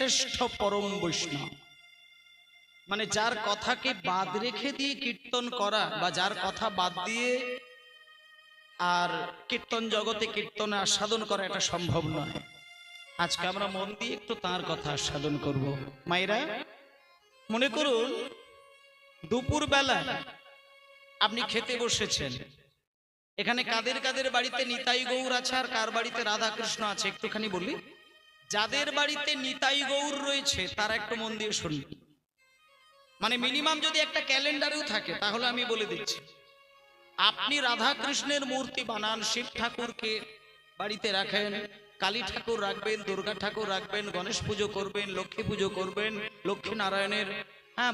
শ্রেষ্ঠ পরম বৈষ্ণব, মানে যার কথাকে বাদ রেখে দিয়ে কীর্তন করা বা যার কথা বাদ দিয়ে আর কীর্তন জগতে কীর্তনে আস্বাদন করা এটা সম্ভব নয়। আজকে আমরা মন দিয়ে একটু তার কথা আস্বাদন করব। মায়েরা মনে করুন দুপুর বেলা আপনি খেতে বসেছেন, এখানে কাদের কাদের বাড়িতে নিতাই গৌর আছে আর কার বাড়িতে রাধা কৃষ্ণ আছে একটুখানি বলি। যাদের বাড়িতে নিতাই গৌর রয়েছে তারা একটু মন দিয়ে শুনুন, মানে মিনিমাম যদি একটা ক্যালেন্ডারেও থাকে তাহলে আমি বলে দিচ্ছি, আপনি রাধা কৃষ্ণের মূর্তি বানান, শিব ঠাকুরকে বাড়িতে রাখেন, কালী ঠাকুর রাখবেন, দুর্গা ঠাকুর রাখবেন, গণেশ পুজো করবেন, লক্ষ্মী পুজো করবেন, লক্ষ্মী নারায়ণের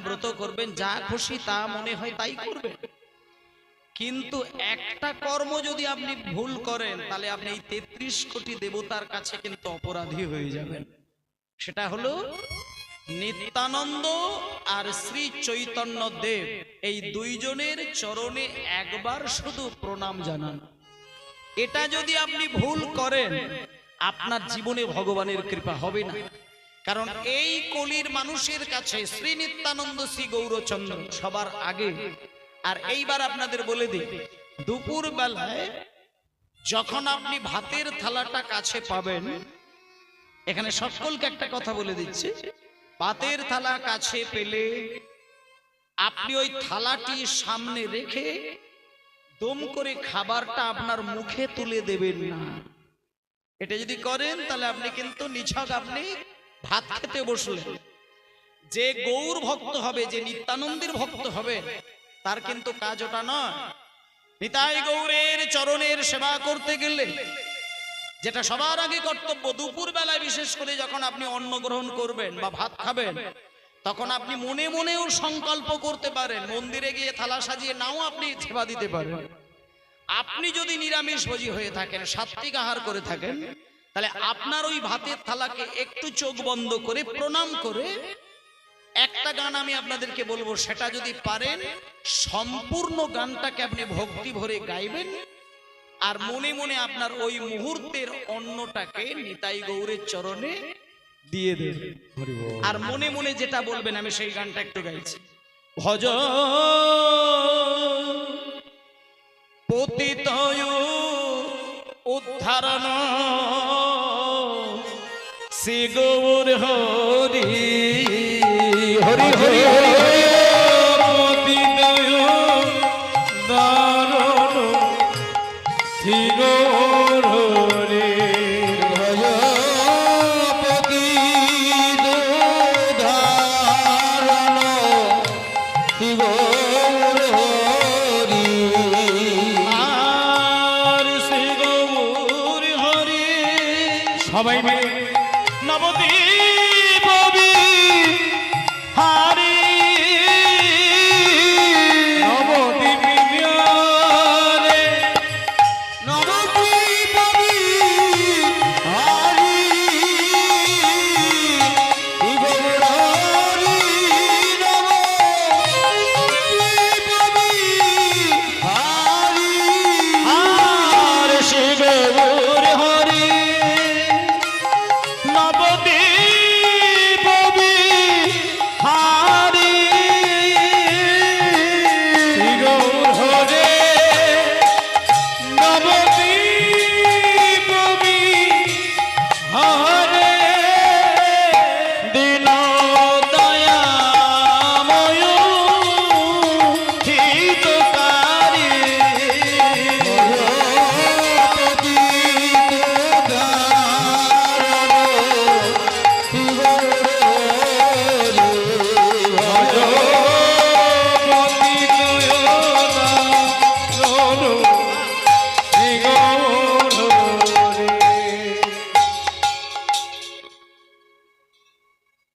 ব্রত করবেন, যা খুশি তা মনে হয় তাই করবেন। কিন্তু একটা কর্ম যদি আপনি ভুল করেন তাহলে আপনি এই ৩৩ কোটি দেবতার কাছে কিন্তু অপরাধী হয়ে যাবেন। সেটা হলো নিত্যানন্দ আর শ্রী চৈতন্য দেব, এই দুইজনের চরণে একবার শুধু প্রণাম জানান। এটা যদি আপনি ভুল করেন আপনার জীবনে ভগবানের কৃপা হবে না। কারণ এই কলির মানুষের কাছে শ্রী নিত্যানন্দ শ্রী গৌরচন্দ্র সবার আগে। আর এইবার আপনাদের বলে দিই, দুপুর বেলায় যখন আপনি ভাতের থালাটা কাছে পাবেন, এখানে সকলকে একটা কথা বলে দিচ্ছি, ভাতের থালা কাছে পেলে আপনি ওই থালাটি সামনে রেখে দম করে খাবারটা আপনার মুখে তুলে দেবেন না। এটা যদি করেন তাহলে আপনি কিন্তু নিছক আপনি ভাত খেতে বসলেন। যে গৌর ভক্ত হবে, যে নিত্যানন্দের ভক্ত হবে, তার কিন্তু কাজ ওটা নয়। নিতাই গৌরের চরণের সেবা করতে গেলে যেটা সবার আগে কর্তব্য, দুপুর বেলায় বিশেষ করে যখন আপনি অন্ন গ্রহণ করবেন বা ভাত খাবেন, তখন আপনি মনে মনেও সংকল্প করতে পারেন, মন্দিরে গিয়ে থালা সাজিয়ে নাও আপনি সেবা দিতে পারেন। আপনি যদি নিরামিষ ভোজী হয়ে থাকেন, সাত্বিক আহার করে থাকেন, তাহলে আপনার ওই ভাতের থালাকে একটু চোখ বন্ধ করে প্রণাম করে একটা গান আমি আপনাদেরকে বলবো, সেটা যদি পারেন সম্পূর্ণ গানটাকে আপনি ভক্তি ভরে গাইবেন আর মনে মনে আপনার ওই মুহূর্তের অন্নটাকে নিতাই গৌরের চরণে দিয়ে দেবেন। আর মনে মনে যেটা বলবেন, আমি সেই গানটা একটু গাইছি। ভজ পতিত উদ্ধারণ শ্রী গৌর হরি হরি হরি হরি পতিত উদ্ধারণ শ্রী গৌর হরি ভজ পতিত উদ্ধারণ শ্রী গৌর হরি আর শ্রী গৌর হরি। সবাই মিলে নবদ্বীপ বিহারী নবদ্বীপ বিহারে নবদ্বীপ বিহারী গৌরী নবদ্বীপ বিহারী আর শ্রী গৌর হরি নবদ্বীপ বিহারী শ্রী গৌর হরি নবদ্বীপ বিহারী দীন দয়াময় হিতকারী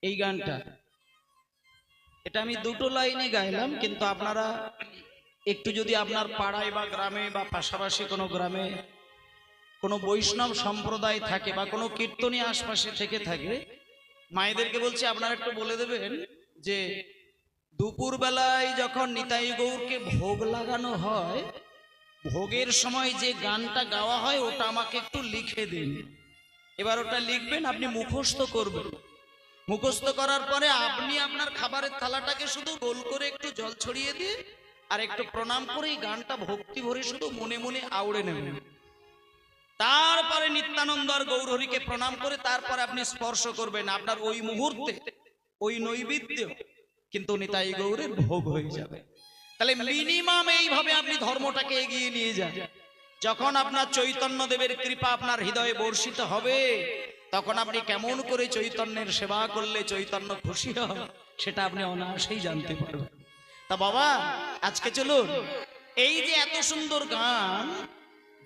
এই গানটা, এটা আমি দুটো লাইনে গাইলাম, কিন্তু আপনারা একটু যদি আপনার পাড়ায় বা গ্রামে বা পাশাপাশি কোনো গ্রামে কোনো বৈষ্ণব সম্প্রদায় থাকে বা কোনো কীর্তনী আশপাশে থেকে থাকে, মায়েদেরকে বলছি আপনারা একটু বলে দেবেন যে দুপুর বেলায় যখন নিতাই গৌরকে ভোগ লাগানো হয়, ভোগের সময় যে গানটা গাওয়া হয় ওটা আমাকে একটু লিখে দিন। এবার ওটা লিখবেন, আপনি মুখস্থ করবেন। মুখস্থ করার পরে আপনি আপনার খাবারের থালাটাকে শুধু গোল করে একটু জল ছড়িয়ে দিয়ে আর একটু প্রণাম করে এই গানটা ভক্তি ভরে শুধু মনে মনে আউড়ে নেবেন। তারপরে নিত্যানন্দ আর গৌরহরিকে প্রণাম করে তারপরে আপনি স্পর্শ করবেন। আপনার ওই মুহূর্তে ওই নৈবেদ্য কিন্তু নিতাই গৌরের ভোগ হয়ে যাবে। তাহলে মিনিমাম এইভাবে আপনি ধর্মটাকে এগিয়ে নিয়ে যান। যখন আপনার চৈতন্য দেবের কৃপা আপনার হৃদয়ে বর্ষিত হবে, তখন আপনি কেমন করে চৈতন্যের সেবা করলে চৈতন্য খুশি হয় সেটা আপনি অনায়াসেই জানতে পারবেন। তা বাবা, আজকে চলুন এই যে এত সুন্দর গান,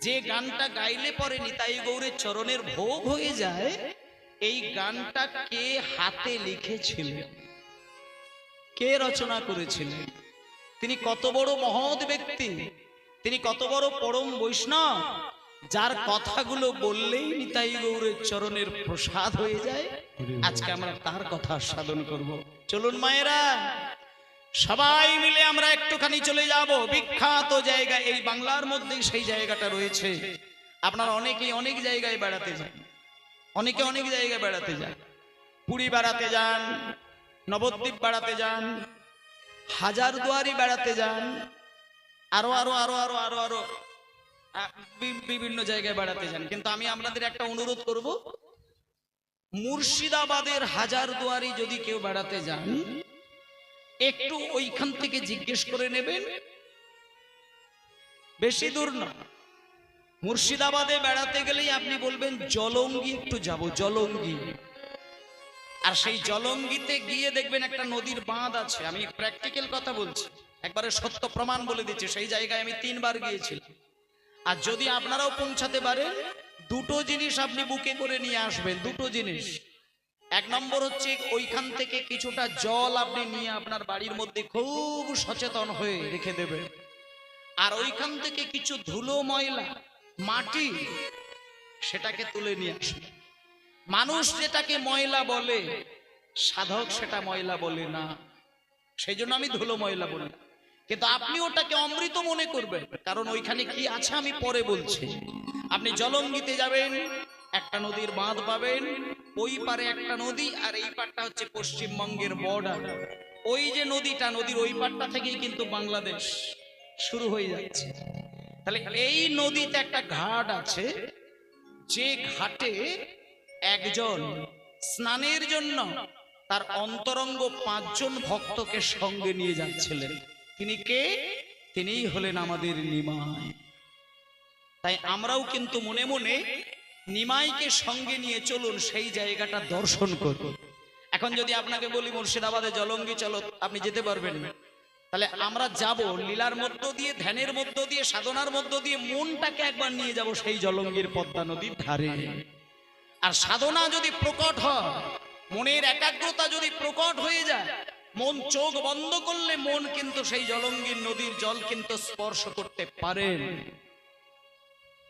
যে গানটা গাইলে পরে নিতাই গৌরের চরণের ভোগ হয়ে যায়, এই গানটা কে হাতে লিখেছিলেন, কে রচনা করেছিলেন, তিনি কত বড় মহৎ ব্যক্তি, তিনি কত বড় পরম বৈষ্ণব, যার কথাগুলো বললেই নিতাই গৌরের চরণের প্রসাদ হয়ে যায়। আজকে আমরা তার কথা সাধন করব। চলুন মায়েরা, সবাই মিলে আমরা একটুখানি চলে যাব বিখ্যাত জায়গা। এই বাংলার মধ্যেই সেই জায়গাটা রয়েছে। আপনারা অনেকেই অনেক জায়গায় বেড়াতে যান, অনেকে অনেক জায়গায় বেড়াতে যান, পুরী বেড়াতে যান, নবদ্বীপ বেড়াতে যান, হাজারদুয়ারি বেড়াতে যান, আরো আরো আরো আরো আরো আরো বিভিন্ন জায়গায় বেড়াতে যান। কিন্তু আমি আপনাদের একটা অনুরোধ করব, মুর্শিদাবাদের হাজারদুয়ারি যদি কেউ বেড়াতে যান, একটু ওইখান থেকে জিজ্ঞেস করে নেবেন, বেশি দূর না। মুর্শিদাবাদে বেড়াতে গেলেই আপনি বলবেন জলঙ্গি একটু যাব, জলঙ্গি। আর সেই জলঙ্গিতে গিয়ে দেখবেন একটা নদীর বাঁধ আছে। আমি প্র্যাকটিক্যাল কথা বলছি, একবারে সত্য প্রমাণ বলে দিচ্ছি। সেই জায়গায় আমি 3 বার গিয়েছিলাম। আর যদি আপনারাও পৌঁছাতে পারেন, দুটো জিনিস আপনি বুকে করে নিয়ে আসবেন, দুটো জিনিস। 1 নম্বর হচ্ছে ওইখান থেকে কিছুটা জল আপনি নিয়ে আপনার বাড়ির মধ্যে খুব সচেতন হয়ে রেখে দেবেন। আর ওইখান থেকে কিছু ধুলো ময়লা মাটি সেটাকে তুলে নিয়ে আসবেন। মানুষ যেটাকে ময়লা বলে, সাধক সেটা ময়লা বলে না, সেই জন্য আমি ধুলো ময়লা বলি। কিন্তু আপনি ওটাকে অমৃত মনে করবেন, কারণ ওইখানে কি আছে আমি পরে বলছি। আপনি জলঙ্গিতে যাবেন, একটা নদীর বাঁধ পাবেন, ওই পারে একটা নদী আর এই পারটা হচ্ছে পশ্চিমবঙ্গের বর্ডার। ওই যে নদীটা, নদীর ওই পারটা থেকেই কিন্তু বাংলাদেশ শুরু হয়ে যাচ্ছে। তাহলে এই নদীতে একটা ঘাট আছে, যে ঘাটে একজন স্নানের জন্য তার অন্তরঙ্গ 5 জন ভক্তকে সঙ্গে নিয়ে যাচ্ছিলেন। তিনি কে? তিনিই হলেন আমাদের নিমাই। তাই আমরাও কিন্তু মনে মনে নিমাইকে সঙ্গে নিয়ে চলুন সেই জায়গাটা দর্শন করব। এখন যদি আপনাকে বলি মুর্শিদাবাদে জলঙ্গি চলো, আপনি যেতে পারবেন না। তাহলে আমরা যাব লীলার মধ্য দিয়ে, ধ্যানের মধ্য দিয়ে, সাধনার মধ্য দিয়ে মনটাকে একবার নিয়ে যাব সেই জলঙ্গির পদ্মা নদীর ধারে। আর সাধনা যদি প্রকট হয়, মনের একাগ্রতা যদি প্রকট হয়ে যায়, মন চোখ বন্ধ করলে মন কিন্তু সেই জলঙ্গির নদীর জল কিন্তু স্পর্শ করতে পারে।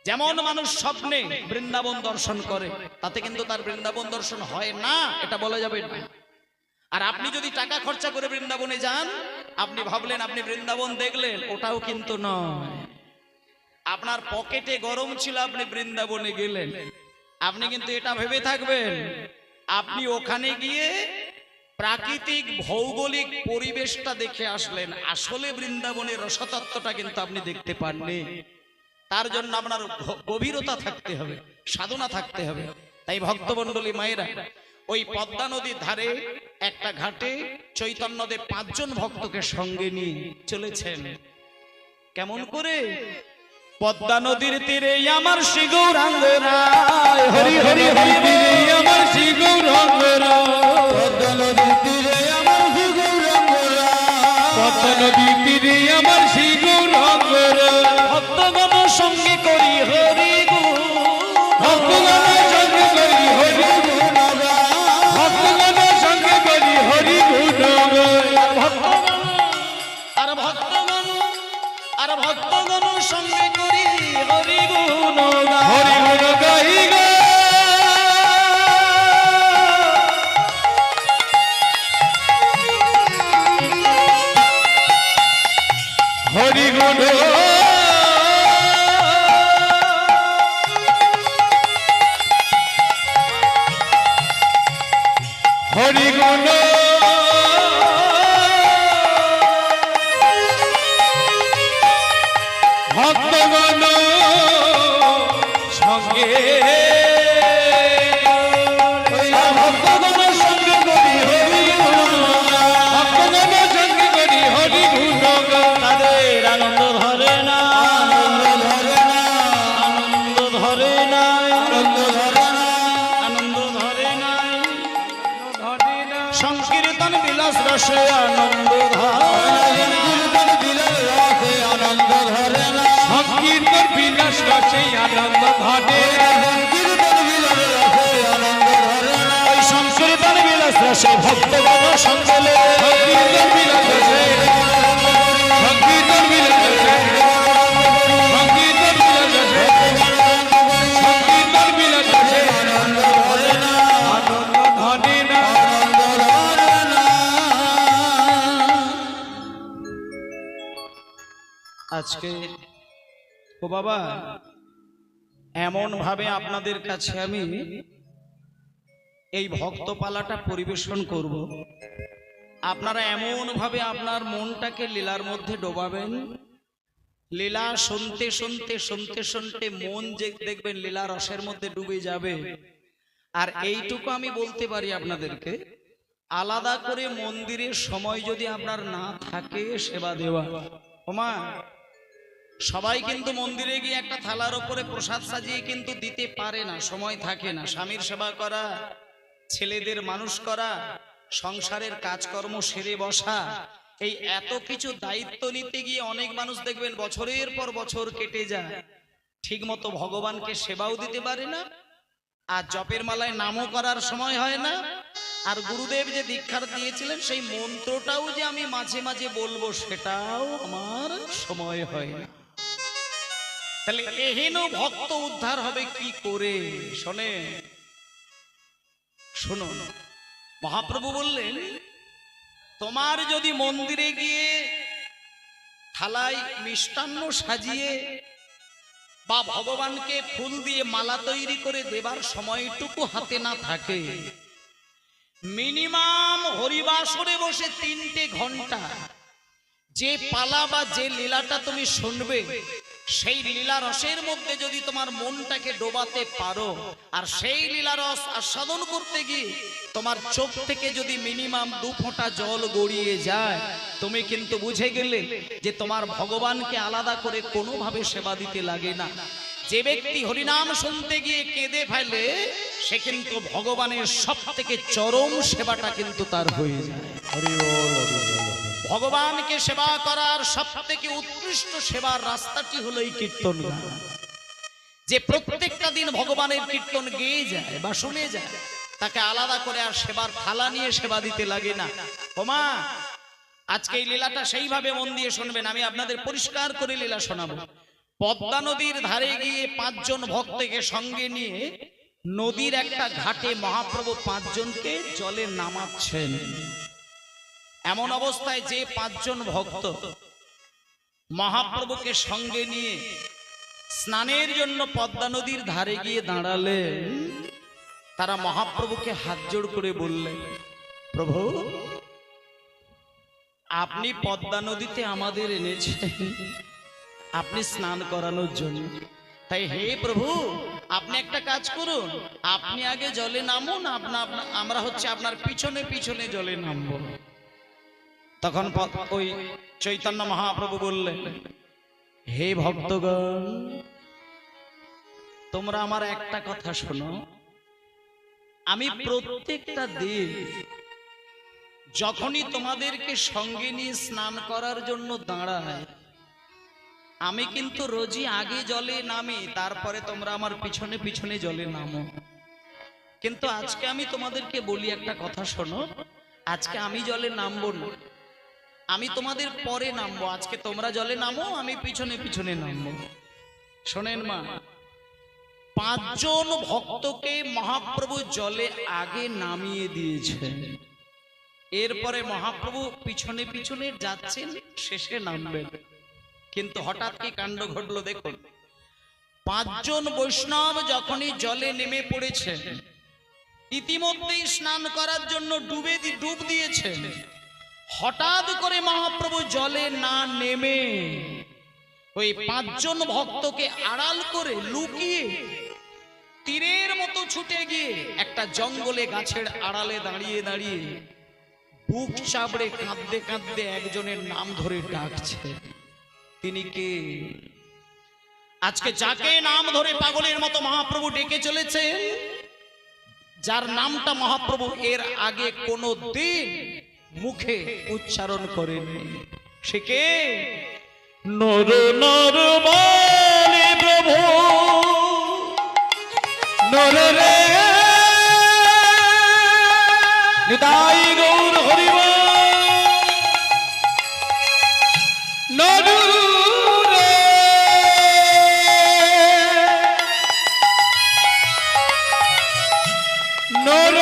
যেমন মানুষ স্বপ্নে বৃন্দাবন দর্শন করে, তাতে কিন্তু তার বৃন্দাবন দর্শন হয় না, এটা বলা যাবে না। আর আপনি যদি টাকা খরচা করে বৃন্দাবনে যান, আপনি ভাবলেন আপনি বৃন্দাবন দেখলেন, ওটাও কিন্তু নয়। আপনার পকেটে গরম ছিল, আপনি বৃন্দাবনে গেলেন, আপনি কিন্তু এটা ভেবে থাকবেন আপনি ওখানে গিয়ে প্রাকৃতিক ভৌগোলিক পরিবেশটা দেখে আসলেন, আসলে বৃন্দাবনের রসতত্ত্বটা কিন্তু আপনি দেখতে পাননি। তার জন্য আপনার গভীরতা থাকতে হবে, সাধনা থাকতে হবে। তাই ভক্তমণ্ডলী মায়েরা, ওই পদ্মা নদীর ধারে একটা ঘাটে চৈতন্যদেব 5 জন ভক্তকে সঙ্গে নিয়ে চলেছেন। কেমন করে? পদ্মা নদীর তীরে আমার শ্রী গৌরাঙ্গ রায়, হরি হরি হরি তীরে আমার শ্রী গৌরাঙ্গ রায়, পদ্মা নদীর তীরে আমার শ্রী গৌরাঙ্গ রায়, পদ্মা নদীর তীরে আমার শ্রী গৌরাঙ্গ রায়। ভক্তগণ সঙ্গে করি হরি গুণ, ভক্তগণ সঙ্গে করি হরি গুণ, ভক্তগণ সঙ্গে করি হরি গুণ। আর ভক্তগণ আর ভক্তগণ সঙ্গে করি হরি গুণ, হরি গুণ গাই গে। হরি গুণ হরি সেই আনন্দ ঘটে ওই সংকীর্তন বিলাস রসে ভক্তগণ সঙ্গলে সংকীর্তন বিলাস রসে সংকীর্তন বিলাস রসে সংকীর্তন বিলাস রসে সংকীর্তন বিলাস রসে আনন্দ ঘটে না আজকে ও বাবা এমন ভাবে আপনাদের কাছে আমি এই ভক্তপালাটা পরিবেশন করব, আপনারা এমন ভাবে আপনার মনটাকে লীলার মধ্যে ডোবাবেন, লীলা শুনতে শুনতে শুনতে শুনতে মন যে দেখবেন লীলা রসের মধ্যে ডুবে যাবে। আর এইটুকু আমি বলতে পারি আপনাদেরকে, আলাদা করে মন্দিরের সময় যদি আপনার না থাকে সেবা দেওয়া, ওমা সবাই কিন্তু মন্দিরে গিয়ে একটা থালার উপরে প্রসাদ সাজিয়ে কিন্তু দিতে পারে না, সময় থাকে না। স্বামীর সেবা করা, ছেলেদের মানুষ করা, সংসারের কাজকর্ম সেরে বসা, এই এত কিছু দায়িত্ব নিতে গিয়ে অনেক মানুষ দেখবেন বছরের পর বছর কেটে যায়, ঠিক মতো ভগবানকে সেবাও দিতে পারে না, আর জপের মালায় নামও করার সময় হয় না। আর গুরুদেব যে দীক্ষার দিয়েছিলেন সেই মন্ত্রটাও যে আমি মাঝে মাঝে বলবো সেটাও আমার সময় হয় না। তাহলে এহেন ভক্ত উদ্ধার হবে কি করে? শোনে শোনো, মহাপ্রভু বললেন তোমার যদি মন্দিরে গিয়ে থালায় মিষ্টান্ন সাজিয়ে বা ভগবানকে ফুল দিয়ে মালা তৈরি করে দেবার সময়টুকু হাতে না থাকে, মিনিমাম হরিবাসরে বসে 3টে ঘন্টা যে পালা বা যে লীলাটা তুমি শুনবে, সেই লীলা রসের মধ্যে যদি তোমার মনটাকে ডোবাতে পারো, আর সেই লীলা রস আস্বাদন করতে গিয়ে তোমার চোখ থেকে যদি মিনিমাম 2 ফোঁটা জল গড়িয়ে যায়, তুমি কিন্তু বুঝে গেলে যে তোমার ভগবানকে আলাদা করে কোনোভাবে সেবা দিতে লাগে না। যে ব্যক্তি হরিনাম শুনতে গিয়ে কেঁদে ফেলে, সে কিন্তু ভগবানের সব থেকে চরম সেবাটা কিন্তু তার হয়ে যায়। হরি বল, হরি বল। ভগবানকে সেবা করার সব থেকে উৎকৃষ্ট সেবার রাস্তাটি হলো এই কীর্তন গান। যে প্রত্যেকটা দিন ভগবানের কীর্তন গেয়ে যায় বা শুনে যায়, তাকে আলাদা করে আর সেবার থালা নিয়ে সেবা দিতে লাগে না। ওমা আজকে এই লীলাটা সেইভাবে মন দিয়ে শুনবেন, আমি আপনাদের পরিষ্কার করে লীলা শোনাবো। পদ্মা নদীর ধারে গিয়ে 5 জন ভক্তকে সঙ্গে নিয়ে নদীর একটা ঘাটে মহাপ্রভু 5 জনকে জলে নামাচ্ছেন। এমন অবস্থায় যে 5 জন ভক্ত মহাপ্রভুকে সঙ্গে নিয়ে স্নানের জন্য পদ্মা নদীর ধারে গিয়ে দাঁড়ালেন, তারা মহাপ্রভুকে হাত জোড় করে বললেন, প্রভু আপনি পদ্মা নদীতে আমাদের এনেছেন আপনি স্নান করানোর জন্য, তাই হে প্রভু আপনি একটা কাজ করুন, আপনি আগে জলে নামুন, আমরা হচ্ছে আপনার পিছনে পিছনে জলে নামবো। তখন ওই চৈতন্য মহাপ্রভু বললেন, হে ভক্তগণ তোমরা আমার একটা কথা শোনো, আমি প্রত্যেকটা দিন যখনই তোমাদেরকে সঙ্গে নিয়ে স্নান করার জন্য দাঁড়াই, আমি কিন্তু রোজই আগে জলে নামি, তারপরে তোমরা আমার পিছনে পিছনে জলে নামো। কিন্তু আজকে আমি তোমাদেরকে বলি একটা কথা শোনো, আজকে আমি জলে নামবো না, আমি তোমাদের পরে নামবো। আজকে তোমরা জলে নামো, আমি পিছনে পিছনে নামবো। শোনেন মা, 5 জন ভক্তকে মহাপ্রভু জলে আগে নামিয়ে দিয়েছেন, এরপরে মহাপ্রভু পিছনে পিছনে যাচ্ছেন, শেষে নামবেন। কিন্তু হঠাৎ কি কাণ্ড ঘটলো দেখুন, 5 জন বৈষ্ণব যখনই জলে নেমে পড়েছেন, ইতিমধ্যেই স্নান করার জন্য ডুব দিয়েছেন, হঠাৎ করে মহাপ্রভু জলে না নেমে ওই 5 জন ভক্তকে আড়াল করে লুকিয়ে তীরের মতো ছুটে গিয়ে একটা জঙ্গলে গাছের আড়ালে দাঁড়িয়ে দাঁড়িয়ে বুক চাপড়ে কাঁদতে কাঁদতে একজনের নাম ধরে ডাকছে। তিনি কে? আজকে যাকে নাম ধরে পাগলের মতো মহাপ্রভু ডেকে চলেছে, যার নামটা মহাপ্রভু এর আগে কোনো দিন মুখে উচ্চারণ করেননি, সে কে? নর নর বলে প্রভু নরে রে নিতাই গৌর হরিব নরু রে নর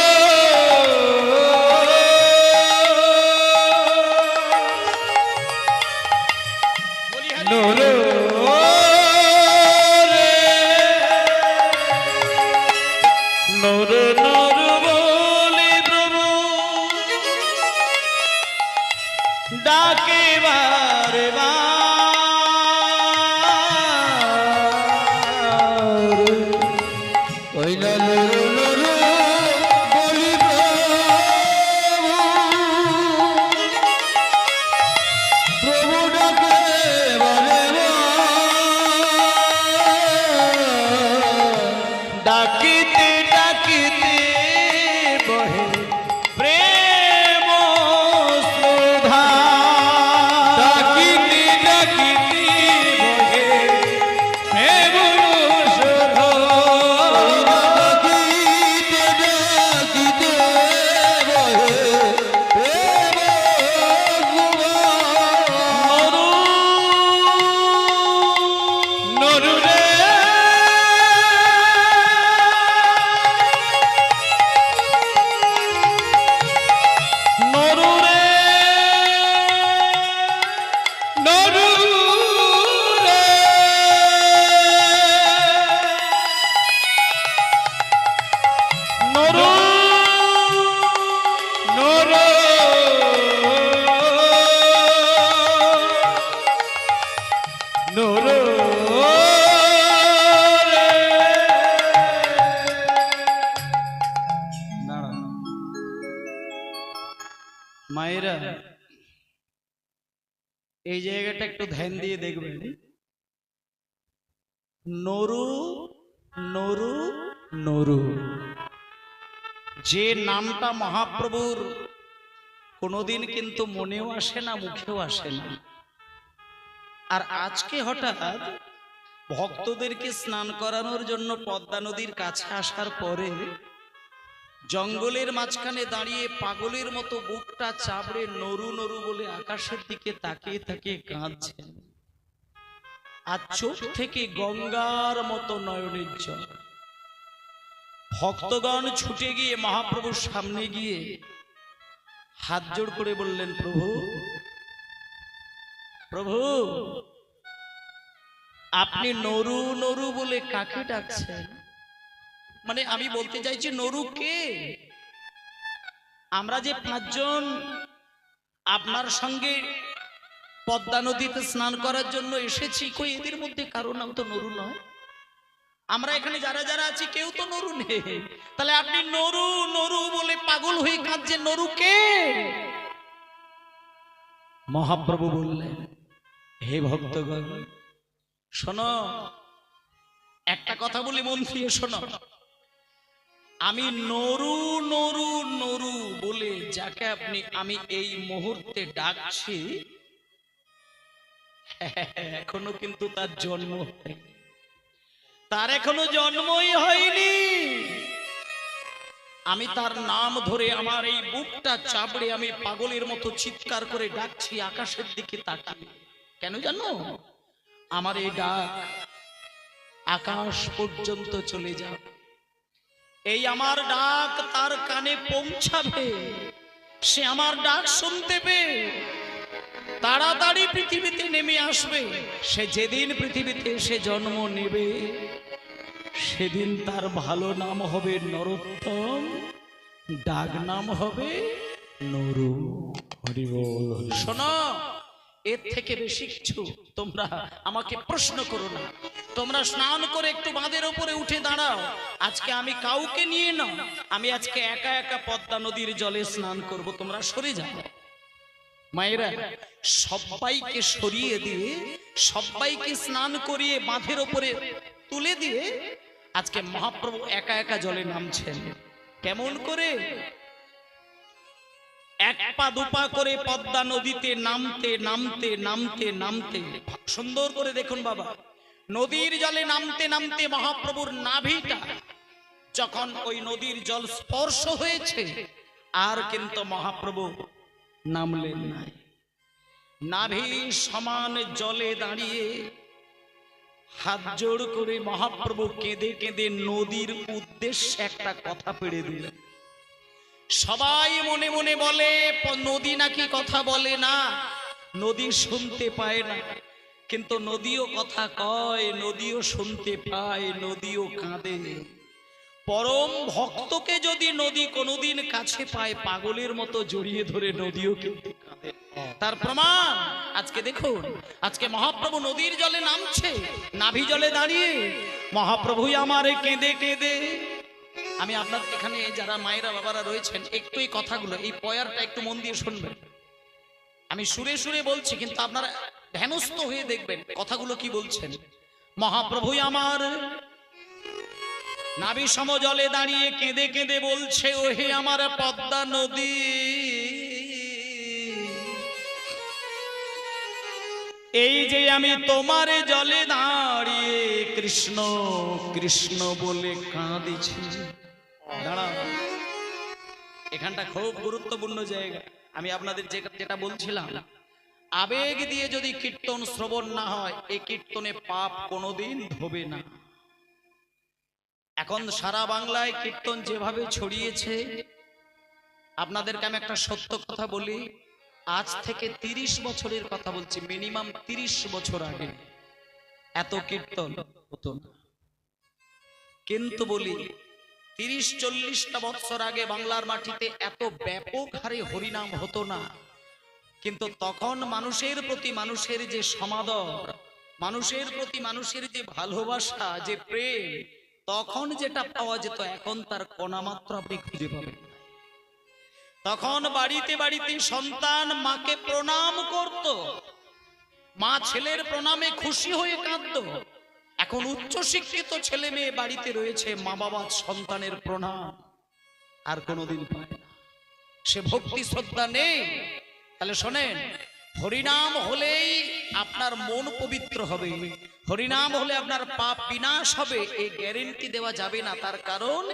নর নর নর বলি প্রভু ডাকে বারে বার ওই নর নর বলি প্রভু ডাকে বারে বার ডাকিতে ডাকিতে বহে প্রেম সুধা ডাকিতে ডাকিতে বহে প্রেম সুধা ডাকিতে ডাকিতে বহে প্রেম সুধা নরু রে নরু রে নরু রে নরু নরু নরু মায়েরা এই জায়গাটা একটু ধ্যান দিয়ে দেখবেন। নরু নরু নরু যে নামটা মহাপ্রভুর কোনোদিন কিন্তু মনেও আসে না, মুখেও আসে না। আর আজকে হঠাৎ ভক্তদেরকে স্নান করানোর জন্য পদ্মা নদীর কাছে আসার পরে জঙ্গলের মাঝখানে দাঁড়িয়ে পাগলের মতো বুকটা চাপড়ে নরু নরু বলে আকাশের দিকে তাকিয়ে তাকিয়ে কাঁদছেন। আর চোখ থেকে গঙ্গার মতো নয়নের জল। ভক্তগণ ছুটে গিয়ে মহাপ্রভুর সামনে গিয়ে হাত জোড় করে বললেন, প্রভু প্রভু আপনি নরু নরু বলে কাকে ডাকছেন? মানে আমি বলতে চাইছি নরু কে? আমরা যে পাঁচজন আপনার সঙ্গে পদ্মা নদীতে স্নান করার জন্য এসেছি, কই এদের মধ্যে কারো নাম তো নরু নয়। আমরা এখানে যারা যারা আছি কেউ তো নরু নেই, তাহলে আপনি নরু নরু বলে পাগল হয়ে কাঁদছেন, নরু কে? মহাপ্রভু বললেন, হে ভক্তগণ শোনো, একটা কথা বলি মন দিয়ে শোনো। আমি নরু নরু নরু বলে যাকে আমি এই মুহূর্তে ডাকছি, এখনো কিন্তু তার জন্ম হয়নি, তার এখনো জন্মই হয়নি। আমি তার নাম ধরে আমার এই বুকটা চাপড়ে আমি পাগলের মতো চিৎকার করে ডাকছি আকাশের দিকে তাকিয়ে। কেন জানো? আমার এই ডাক আকাশ পর্যন্ত চলে যাবে, এই আমার ডাক তার কানে পৌঁছাবে, সে আমার ডাক শুনতে পেয়ে তাড়াতাড়ি পৃথিবীতে নেমে আসবে। সে যেদিন পৃথিবীতে এসে জন্ম নেবে সেদিন তার ভালো নাম হবে নরোত্তম, ডাক নাম হবে নরু। হরি বল। শোনো, এর থেকে বেশি কিছু তোমরা আমাকে প্রশ্ন করো না। তোমরা স্নান করে একটু বাঁধের উপরে উঠে দাঁড়াও। আজকে আমি কাউকে নিয়ে না, আমি আজকে একা একা পদ্মা নদীর জলে স্নান করব, তোমরা সরে যাও। মায়েরা সবাইকে সরিয়ে দিয়ে সবাইকে স্নান করিয়ে বাঁধের উপরে তুলে দিয়ে আজকে মহাপ্রভু একা একা জলে নামছেন। কেমন করে? এক পা দুপা করে পদ্মা নদীতে নামতে নামতে নামতে নামতে, সুন্দর করে দেখুন বাবা, নদীর জলে নামতে নামতে মহাপ্রভুর নাভিটা যখন ওই নদীর জল স্পর্শ হয়েছে আর কিন্তু মহাপ্রভু নামলেন নাই। নাভি সমান জলে দাঁড়িয়ে হাত জোড় করে মহাপ্রভু কেঁদে কেঁদে নদীর উদ্দেশ্যে একটা কথা পেড়ে দিলেন। সবাই মনে মনে বলে নদী নাকি কথা বলে না, নদী শুনতে পায় না, কিন্তু নদীও কথা কয়, নদীও শুনতে পায়, নদীও কাঁদে। পরম ভক্তকে যদি নদী কোনোদিন কাছে পায়, পাগলের মতো জড়িয়ে ধরে নদীও কিন্তু কাঁদে। তার প্রমাণ আজকে দেখুন, আজকে মহাপ্রভু নদীর জলে নামছে, নাভি জলে দাঁড়িয়ে মহাপ্রভুই আমার কেঁদে কেঁদে। আমি আপনার এখানে যারা মায়েরা বাবারা রয়েছেন একটু এই কথাগুলো, এই পয়ারটা একটু মন দিয়ে শুনবেন। আমি সুরে সুরে বলছি, কিন্তু আপনারা ধ্যানস্থ হয়ে দেখবেন কথাগুলো কি বলছেন। মহাপ্রভুই আমার নাভি সম জলে দাঁড়িয়ে কেঁদে কেঁদে বলছে, ওহে আমার পদ্মা নদী, এই যে আমি তোমার জলে দাঁড়িয়ে কৃষ্ণ কৃষ্ণ বলে কাঁদিছি। দাঁড়াও, এখানটা খুব গুরুত্বপূর্ণ জায়গা। আমি আপনাদের যেটা বলছিলাম, আবেগ দিয়ে যদি কীর্তন শ্রবণ না হয়, এই কীর্তনে পাপ কোনোদিন ধোবে না। এখন সারা বাংলায় কীর্তন যেভাবে ছড়িয়েছে, আপনাদেরকে আমি একটা সত্য কথা বলি, আজ থেকে 30 বছরের কথা বলছি, মিনিমাম 30 বছর আগে এত কীর্তন হতো না। কিন্তু বলি 30-40টা বছর আগে বাংলার মাটিতে এত ব্যাপক হারে হরিনাম হতো না। কিন্তু তখন মানুষের প্রতি মানুষের যে সমাদর, মানুষের প্রতি মানুষের যে ভালোবাসা, যে প্রেম, তখন যেটা পাওয়া যেত এখন তার কণামাত্র আপনি খুঁজে পাবেন। তখন বাড়িতে বাড়িতে সন্তান মাকে প্রণাম করত, মা ছেলের প্রণামে খুশি হয়ে কাঁদত। এখন উচ্চ শিক্ষিত ছেলে মেয়ে বাড়িতে রয়েছে, মা বাবা সন্তানের প্রণাম আর কোনোদিন পায় না, সে ভক্তি শ্রদ্ধা নেই। তাহলে শোনেন, হরিনাম হলেই আপনার মন পবিত্র হবে, হরিনাম হলে আপনার পাপ বিনাশ হবে, এই গ্যারেন্টি দেওয়া যাবে না। তার কারণ,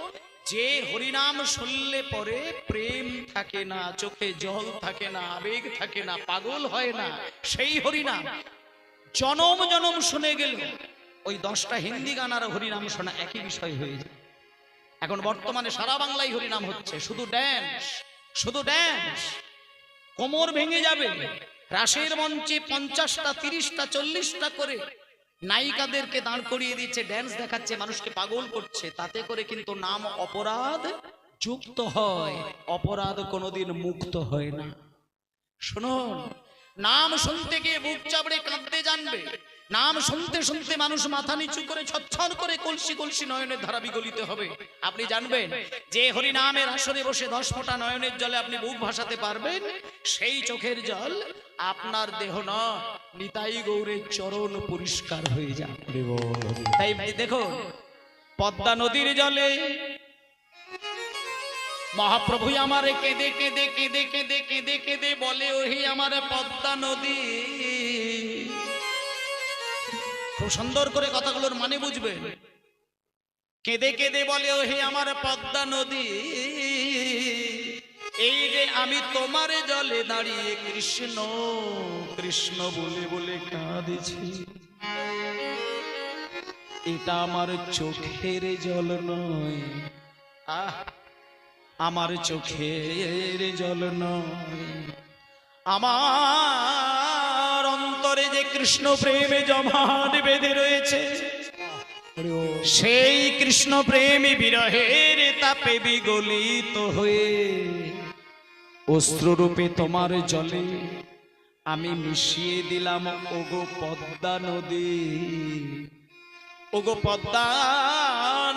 যে হরিনাম শুনলে পরে প্রেম থাকে না, চোখে জল থাকে না, আবেগ থাকে না, পাগল হয় না, সেই হরিনাম জনম জনম শুনে গেল ওই 10টা হিন্দি গানার হরিনাম শোনা একই বিষয় হয়ে যায়। এখন বর্তমানে সারা বাংলায় হরিনাম হচ্ছে, শুধু ড্যান্স, শুধু ড্যান্স, কোমর ভেঙে যাবে। রাসের মঞ্চে 50টা 30টা 40টা করে নায়িকাদেরকে দাঁড় করিয়ে দিচ্ছে, ড্যান্স দেখাচ্ছে, মানুষকে পাগল করছে। তাতে করে কিন্তু নাম অপরাধ যুক্ত হয়, অপরাধ কোনোদিন মুক্ত হয় না। শুনুন, নাম শুনতে গিয়ে বুক চাপড়ে কাঁদতে জানবে, নাম শুনতে শুনতে মানুষ মাথা নিচু করে ছটছট করে কলসি কলসি নয়নের ধারা বিগলিতে হবে। আপনি জানবেন যে হরিনামের আসরে বসে 10 ফোঁটা নয়নের জলে আপনি বুক ভাসাতে পারবেন, সেই চোখের জল আপনার দেহ নয়, নিতাই গৌরের চরণ পরিষ্কার হয়ে যাবে। তাই দেখো, পদ্মা নদীর জলে মহাপ্রভু আমারে কেঁদে কেঁদে কেঁদে কেঁদে কেঁদে কেঁদে বলে, ওহে আমার পদ্মা নদী। খুব সুন্দর করে কথাগুলোর মানে বুঝবেন। কেঁদে কেঁদে বলে, ওহে আমার পদ্মা নদী, এই যে আমি তোমার জলে দাঁড়িয়ে কৃষ্ণ কৃষ্ণ বলে বলে কাঁদেছি। এটা আমার চোখের জল নয়, আমার চোখের জল নয়, আমার অন্তরে যে কৃষ্ণ প্রেমে জমাট বেঁধে রয়েছে, সেই কৃষ্ণ প্রেমী বিরহের তাপে বিগলিত হয়ে অশ্রুরূপে তোমার জলে আমি মিশিয়ে দিলাম ওগো পদ্মা নদী। ওগো পদ্মা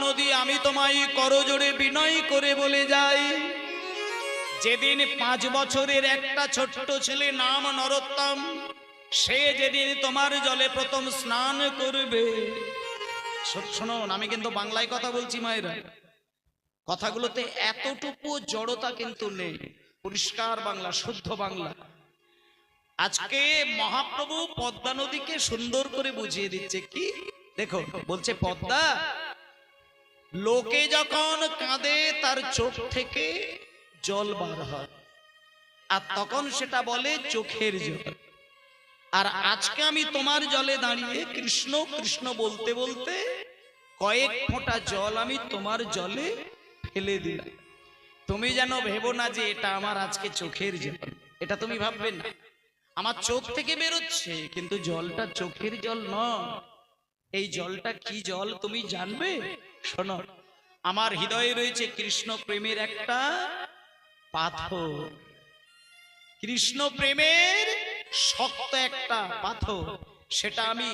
নদী, আমি তোমায় করজোড়ে বিনয় করে বলে যাই, যেদিন 5 বছরের একটা ছোট্ট ছেলে নাম নরোত্তম, সে যেদিন তোমার জলে প্রথম স্নান করবে, শুনুন, আমি কিন্তু বাংলায় কথা বলছি মায়েরা, কথাগুলোতে এতটুকু জড়তা কিন্তু নেই, পরিষ্কার বাংলা, শুদ্ধ বাংলা। আজকে মহাপ্রভু পদ্মা নদীকে সুন্দর করে বুঝিয়ে দিচ্ছে। কি দেখো, বলছে পদ্মা, লোকে যখন কাঁদে তার চোখ থেকে জল বার হয়, আর তখন সেটা বলে চোখের জল। আর আজকে আমি তোমার জলে দাঁড়িয়ে কৃষ্ণ কৃষ্ণ বলতে বলতে কয়েক ফোঁটা জল আমি তোমার জলে ফেলে দিলাম। তুমি যেন ভেবো না যে এটা আমার আজকে চোখের জল, এটা তুমি ভাববে না। আমার চোখ থেকে বেরোচ্ছে, কিন্তু জলটা চোখের জল নয়। এই জলটা কি জল তুমি জানবে? শোনো, আমার হৃদয়ে রয়েছে কৃষ্ণ প্রেমের একটা পাথর, কৃষ্ণ প্রেমের শক্ত একটা পাথর। সেটা আমি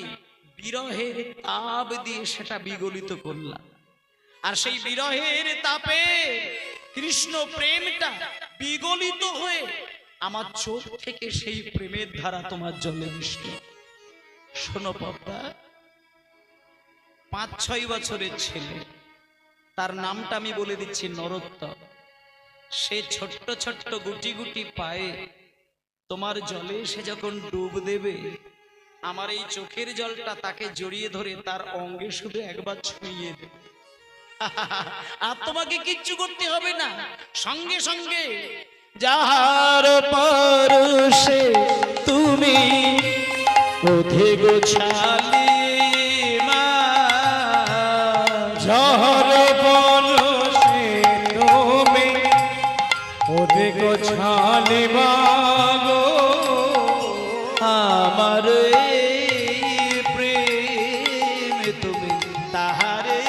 বিরহের তাপ দিয়ে সেটা বিগলিত করলাম। আর সেই বিরহের তাপে কৃষ্ণ প্রেমটা বিগলিত হয়ে আমার চোখ থেকে সেই প্রেমের ধারা তোমার জলে মিশল। শোনো বাবা, 5-6 বছরের ছেলে, তার নামটা আমি বলে দিচ্ছি নরোত্তম। সে ছোট্ট ছোট্ট গুটি গুটি পায়ে তোমার জলে সে যখন ডুব দেবে, আমার এই চোখের জলটা তাকে জড়িয়ে ধরে তার অঙ্গে শুধু একবার ছুঁয়ে দেবে। আর তোমাকে কিচ্ছু করতে হবে না, সঙ্গে সঙ্গে যাহার পরশে তুমি ওঠে গোছালি মা, যাহার পরশে তুমি ওদের গোছালি মাগো, আমার এই প্রেম তুমি তাহারে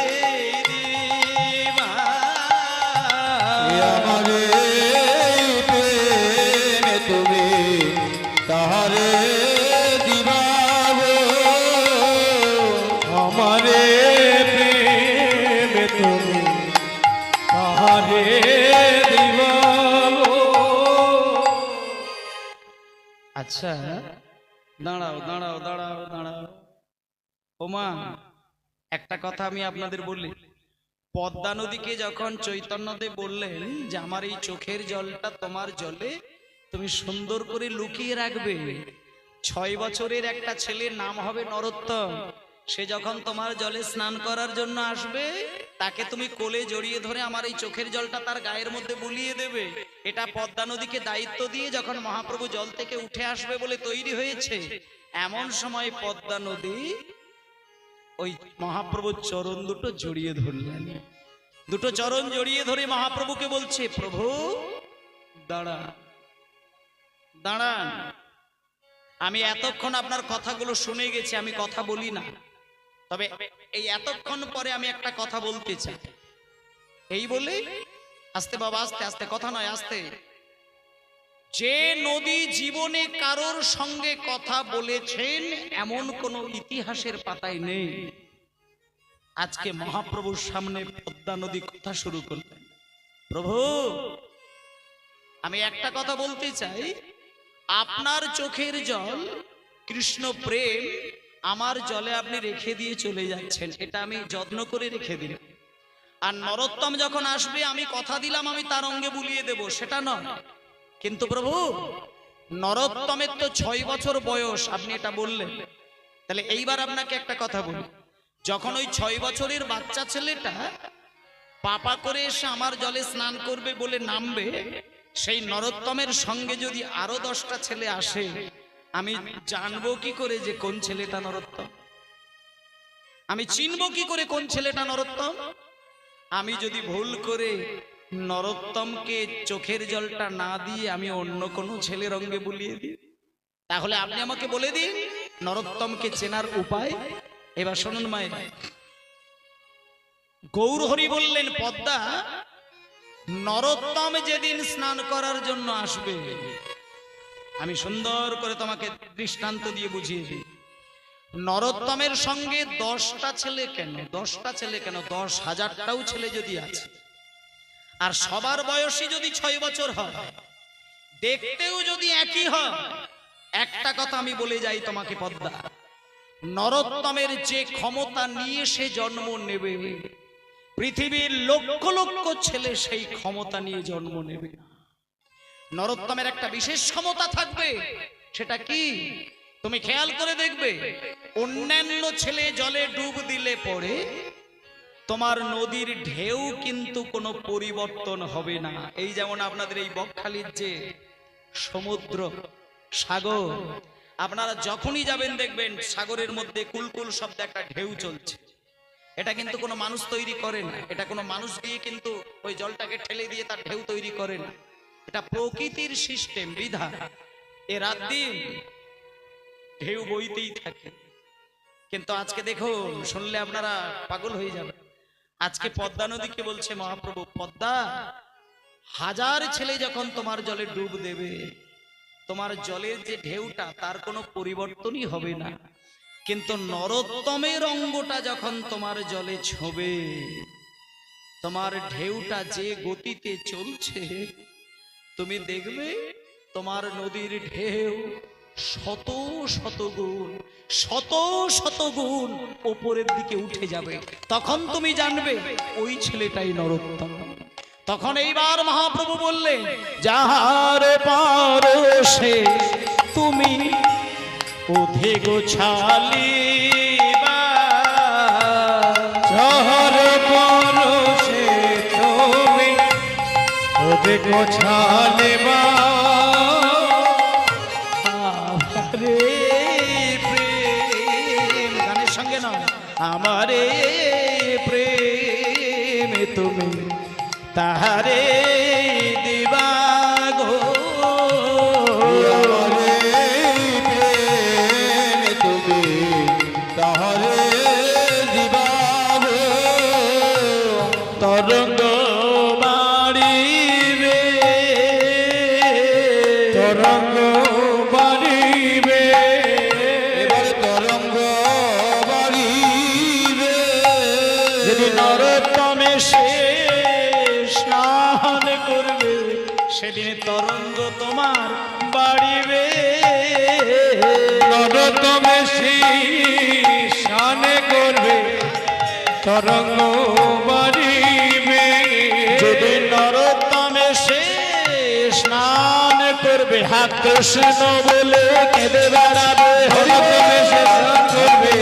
দিবা। আমার এই প্রেম তুমি তাহারে দিবা গো, আমার এই প্রেম তুমি তাহারে দিবা গো। আচ্ছা, দাঁড়াও দাঁড়াও দাঁড়াও দাঁড়াও। ওমা, একটা কথা আমি আপনাদের বলি। পদ্মা নদীকে যখন চৈতন্যদেব বললেন যে আমার এই চোখের জলটা তোমার জলে তুমি সুন্দর করে লুকিয়ে রাখবে, 6 বছরের একটা ছেলের নাম হবে নরোত্তম, সে যখন তোমার জলে স্নান করার জন্য আসবে, তাকে তুমি কোলে জড়িয়ে ধরে আমার এই চোখের জলটা তার গায়ের মধ্যে বুলিয়ে দেবে। এটা পদ্মা নদীকে দায়িত্ব দিয়ে যখন মহাপ্রভু জল থেকে উঠে আসবে বলে তৈরি হয়েছে। এমন সময় পদ্মা নদী ওই মহাপ্রভুর চরণ দুটো জড়িয়ে ধরলেন। দুটো চরণ জড়িয়ে ধরে মহাপ্রভুকে বলছে, প্রভু দাঁড়ান দাঁড়ান, আমি এতক্ষণ আপনার কথাগুলো শুনে গেছি, আমি কথা বলি না, তবে এই এতক্ষণ পরে আমি একটা কথা বলতে চাই। এই বলে আস্তে বাবা, আস্তে আস্তে, কথা নয় আস্তে। যে নদী জীবনে কারোর সঙ্গে কথা বলেছেন এমন কোন ইতিহাসের পাতায় নেই। আজকে মহাপ্রভুর সামনে পদ্মা নদী কথা শুরু করলেন। প্রভু, আমি একটা কথা বলতে চাই, আপনার চোখের জল কৃষ্ণ প্রেম আমার জলে আপনি রেখে দিয়ে চলে যাচ্ছেন, এটা আমি যত্ন করে রেখে দিলাম। আর নরোত্তম যখন আসবে আমি কথা দিলাম আমি তার অঙ্গে বুলিয়ে দেব, সেটা নয়। কিন্তু প্রভু, নরোত্তমের তো 6 বছর বয়স, আপনি এটা বললেন। তাহলে এইবার আপনাকে একটা কথা বলি, যখন ওই 6 বছরের বাচ্চা ছেলেটা পাপা করে এসে আমার জলে স্নান করবে বলে নামবে, সেই নরোত্তমের সঙ্গে যদি আরো 10টা ছেলে আসে, আমি জানবো কি করে যে কোন ছেলেটা নরোত্তম? আমি চিনবো কি করে কোন ছেলেটা নরোত্তম? আমি যদি ভুল করে নরোত্তমকে চোখের জলটা না দিয়ে আমি অন্য কোনো ছেলের অঙ্গে বুলিয়ে দিই, তাহলে আপনি আমাকে বলে দিন নরোত্তমকে চেনার উপায়। এবার শুনুন মায়ের, গৌর হরি বললেন, পদ্মা, নরোত্তম যেদিন স্নান করার জন্য আসবে, আমি সুন্দর করে তোমাকে দৃষ্টান্ত দিয়ে বুঝিয়ে দিই। নরোত্তমের সঙ্গে 10টা ছেলে কেন, 10টা ছেলে কেন, 10,000টাও ছেলে যদি আছে, আর সবার বয়সই যদি 6 বছর হয়, দেখতেও যদি একই হয়, একটা কথা আমি বলে যাই তোমাকে পদ্মা, নরোত্তমের যে ক্ষমতা নিয়ে সে জন্ম নেবে, পৃথিবীর লক্ষ লক্ষ ছেলে সেই ক্ষমতা নিয়ে জন্ম নেবে। নরোত্তমের একটা বিশেষ ক্ষমতা থাকবে, সেটা কি তুমি খেয়াল করে দেখবে। অন্যান্য ছেলে জলে ডুব দিলে পরে তোমার নদীর ঢেউ কিন্তু কোনো পরিবর্তন হবে না। এই যেমন আপনাদের এই বকখালির যে সমুদ্র সাগর, আপনারা যখনই যাবেন দেখবেন সাগরের মধ্যে কুলকুল শব্দে একটা ঢেউ চলছে। এটা কিন্তু কোনো মানুষ তৈরি করে না, এটা কোনো মানুষ দিয়ে কিন্তু ওই জলটাকে ঠেলে দিয়ে তার ঢেউ তৈরি করে না, এটা প্রকৃতির সিস্টেম, বিধান। এ রাত দিন ঢেউ বইতেই থাকে। কিন্তু আজকে দেখুন, শুনলে আপনারা পাগল হয়ে যাবেন। আজকে পদ্মা নদীকে বলছে মহাপ্রভু, পদ্মা, হাজার ছেলে যখন তোমার জলে ডুব দেবে, তোমার জলের যে ঢেউটা তার কোনো পরিবর্তনই হবে না, কিন্তু নরোত্তমের অঙ্গটা যখন তোমার জলে ছোঁবে, তোমার ঢেউটা যে গতিতে চলছে, তুমি দেখবে তোমার নদীর ঢেউ শত শত গুণ, শত শত গুণ ওপরের দিকে উঠে যাবে। তখন তুমি জানবে ওই ছেলেটাই নরোত্তম। তখন এইবার মহাপ্রভু বললেন, যাহার পারশে তুমি ওধে গোছালিবা, যাহার পরশে তুমি ওধে গোছালিবা, আমারে প্রেম, গানের সঙ্গে না, আমারে প্রেম তুমি তাহারে দিবা গো, আমারে প্রেম তুমি তাহারে দিবা গো, তরঙ্গ বাড়িবে, তরঙ্গ বাড়িবে, এবার তরঙ্গ বাড়িবে, যদি নরোত্তমে সে স্নান করবে, সেদিন তরঙ্গ তোমার বাড়িবে, নরোত্তমে শানে করবে, তরঙ্গ বাড়িবে, যদি নরোত্তমে সে স্নান করবে, হাত কৃষ্ণ বলে কেঁদে বেড়াবে, নরোত্তমে সে স্নান করবে,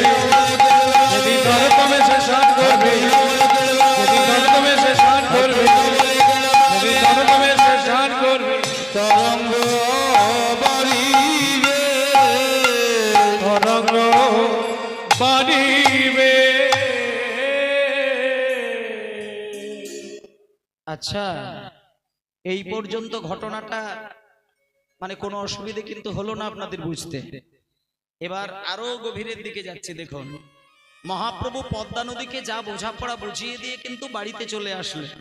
যদি নরোত্তমে সে স্নান করবে, যদি নরোত্তমে সে স্নান করবে, যদি নরোত্তমে সে স্নান করবে, তরঙ্গ বাড়িবে, তরঙ্গ বাড়িবে। আচ্ছা, এই পর্যন্ত ঘটনাটা মানে কোনো অসুবিধে কিন্তু হলো না আপনাদের বুঝতে। এবার আরো গভীরের দিকে যাচ্ছে। দেখুন, মহাপ্রভু পদ্মা নদীকে যা বোঝাপড়া বুঝিয়ে দিয়ে কিন্তু বাড়িতে চলে আসলেন।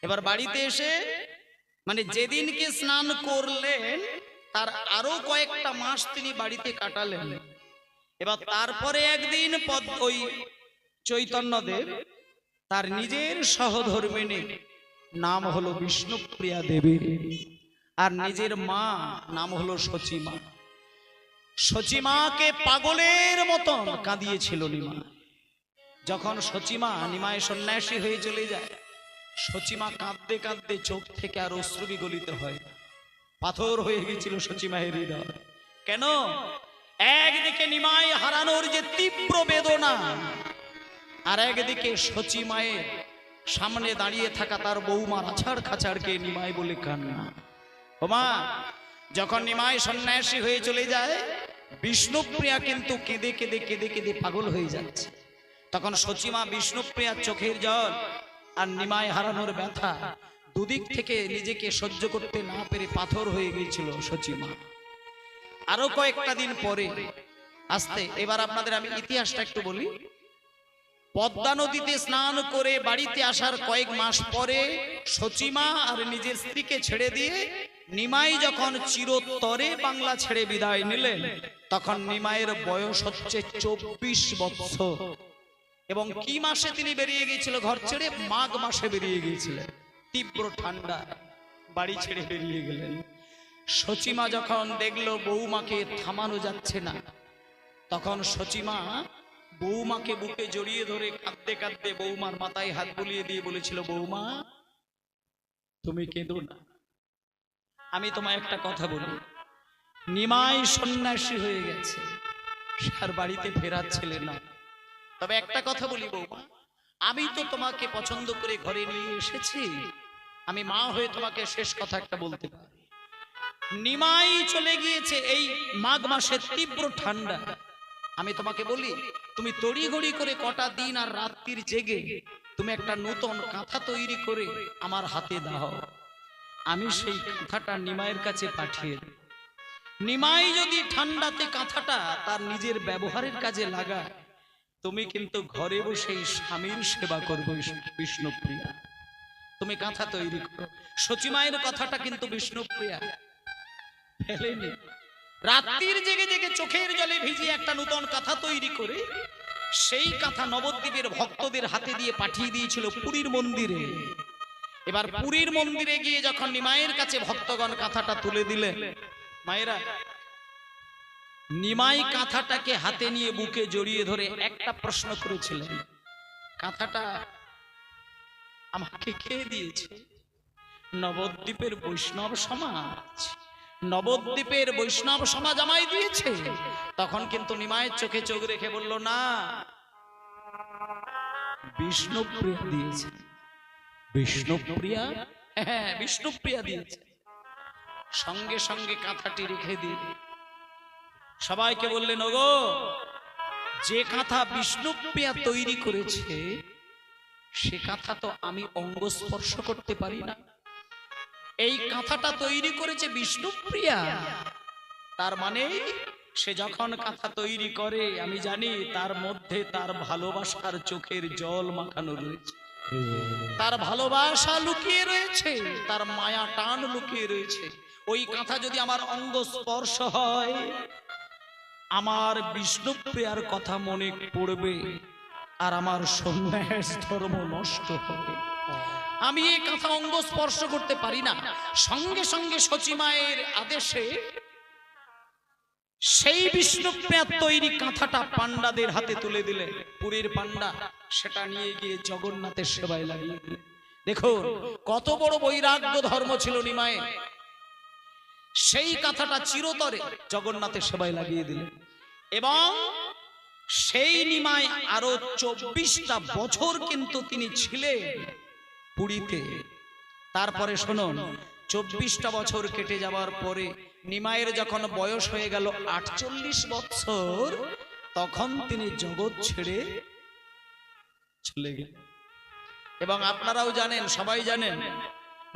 এবার বাড়িতে এসে মানে যেদিনকে স্নান করলেন তার আরো কয়েকটা মাস তিনি বাড়িতে কাটালেন। এবার তারপরে একদিন ওই চৈতন্যদেব তার নিজের সহধর্মিণী নাম হলো বিষ্ণুপ্রিয়া দেবী, আর নিজের মা নাম হলো সচিমা। সচিমাকে পাগলের মতন কাঁদিয়েছিল নিমা। যখন সচিমা নিমায় সন্ন্যাসী হয়ে চলে যায়, সচিমা কাঁদতে কাঁদতে চোখ থেকে আর অশ্রু বিগলিত হয়। পাথর হয়ে গেছিল সচিমায়ের হৃদয়। কেন? একদিকে নিমায় হারানোর যে তীব্র বেদনা, আর একদিকে সচিমায়ের সামনে দাঁড়িয়ে থাকা তার বৌমার আছাড় খাছাড়কে নিমাই বলে কান্না। ওমা, যখন নিমাই সন্ন্যাসী হয়ে চলে যায়, বিষ্ণুপ্রিয়া কিন্তু কেঁদে কেঁদে কেঁদে কেঁদে পাগল হয়ে যাচ্ছে। তখন সচিমা বিষ্ণুপ্রিয়ার চোখের জল আর নিমাই হারানোর ব্যথা দুদিক থেকে নিজেকে সহ্য করতে না পেরে পাথর হয়ে গিয়েছিল সচিমা। আরো কয়েকটা দিন পরে আসতে, এবার আপনাদের আমি ইতিহাসটা একটু বলি। পদ্মা নদীতে স্নান করে বাড়িতে আসার কয়েক মাস পরে সচিমা আর নিজের স্ত্রীকে ছেড়ে দিয়ে নিমাই যখন চিরতরে বাংলা ছেড়ে বিদায় নিলেন, তখন নিমাইয়ের বয়স হচ্ছে 24 বৎসর। এবং কি মাসে তিনি বেরিয়ে গিয়েছিল ঘর ছেড়ে? মাঘ মাসে বেরিয়ে গিয়েছিলেন। তীব্র ঠান্ডা, বাড়ি ছেড়ে বেরিয়ে গেলেন। সচিমা যখন দেখলো বৌমাকে থামানো যাচ্ছে না, তখন সচিমা বৌমাকে বুকে জড়িয়ে ধরে কাঁদতে কাঁদতে বৌমার মাথায় হাত বুলিয়ে দিয়ে বলেছিল, বৌমা তুমি কেঁদো না, আমি তোমায় একটা কথা বলি। নিমাই সন্ন্যাসী হয়ে গেছে, আর বাড়িতে ফেরার ছেলে না। তবে একটা কথা বলি বৌমা, আমি তো তোমাকে পছন্দ করে ঘরে নিয়ে এসেছি, আমি মা হয়ে তোমাকে শেষ কথা একটা বলতে পারি। নিমাই চলে গিয়েছে এই মাঘ মাসের তীব্র ঠান্ডা। আমি তোমাকে বলি, তুমি তড়িঘড়ি করে কটা দিন আর রাত্রির জেগে তুমি একটা নতুন কাঁথা তৈরি করে আমার হাতে দাও, আমি সেই কাঁথাটা নিমাইয়ের কাছে পাঠিয়ে দেব। নিমাই যদি ঠান্ডাতে কাঁথাটা তার নিজের ব্যবহারের কাজে লাগায়, তুমি কিন্তু ঘরে বসে স্বামীর সেবা করবে বিষ্ণুপ্রিয়া। তুমি কাঁথা তৈরি করো। সচিমায়ের কথাটা কিন্তু বিষ্ণুপ্রিয়া ফেলেনি। রাত্রির জেগে জেগে চোখের জলে ভিজিয়ে একটা নতুন কাঁথা তৈরি করে সেই কাঁথা নবদ্বীপের ভক্তদের হাতে দিয়ে পাঠিয়ে দিয়েছিল পুরীর মন্দিরে। এবার পুরীর মন্দিরে গিয়ে যখন নিমাইয়ের কাছে ভক্তগণ কাঁথাটা তুলে দিলেন, মায়েরা নিমাই কাঁথাটাকে হাতে নিয়ে বুকে জড়িয়ে ধরে একটা প্রশ্ন করেছিলেন, কাঁথাটা আমাকে কে দিয়েছে? নবদ্বীপের বৈষ্ণব সমাজ, নবদ্বীপের বৈষ্ণব সমাজ আমায় দিয়েছে। তখন কিন্তু নিমাইয়ের চোখে চোখ রেখে বলল, না, বিষ্ণুপ্রিয়া দিয়েছে। বিষ্ণুপ্রিয়া? হ্যাঁ, বিষ্ণুপ্রিয়া দিয়েছে। সঙ্গে সঙ্গে কাঁথাটি রেখে দিয়ে সবাইকে বললেন, ওগো, যে কাঁথা বিষ্ণুপ্রিয়া তৈরি করেছে সে কাঁথা তো আমি অঙ্গ স্পর্শ করতে পারি না। এই কাঁথাটা তৈরি করেছে বিষ্ণুপ্রিয়া, তার মানে সে যখন কাঁথা তৈরি করে আমি জানি তার মধ্যে তার ভালোবাসার চোখের জল মাখানো রয়েছে, তার ভালোবাসা লুকিয়ে রয়েছে, তার মায়া টান লুকিয়ে রয়েছে। ওই কাঁথা যদি আমার অঙ্গ স্পর্শ হয়, আমার বিষ্ণুপ্রিয়ার কথা মনে পড়বে আর আমার সন্ন্যাস ধর্ম নষ্ট হবে। আমি এই কাঁথা অঙ্গ স্পর্শ করতে পারি না। সঙ্গে সঙ্গে সচিমায়ের আদেশে সেই বিষ্ণুপ্রিয়ার তৈরি কাঁথাটা পান্ডাদের হাতে তুলে দিলে। পুরীর পান্ডা সেটা নিয়ে গিয়ে জগন্নাথের সেবায় লাগিয়ে দিলে। দেখুন কত বড় বৈরাগ্য ধর্ম ছিল নিমায়ের। সেই কাঁথাটা চিরতরে জগন্নাথের সেবায় লাগিয়ে দিলে এবং সেই নিমাই আরো 24টা বছর কিন্তু তিনি ছিলেন পুরীতে। তারপরে শুনুন, 24টা বছর কেটে যাওয়ার পরে নিমাইয়ের যখন বয়স হয়ে গেল 48 বছর, তখন তিনি জগৎ ছেড়ে চলে গেলেন। এবং আপনারাও জানেন, সবাই জানেন,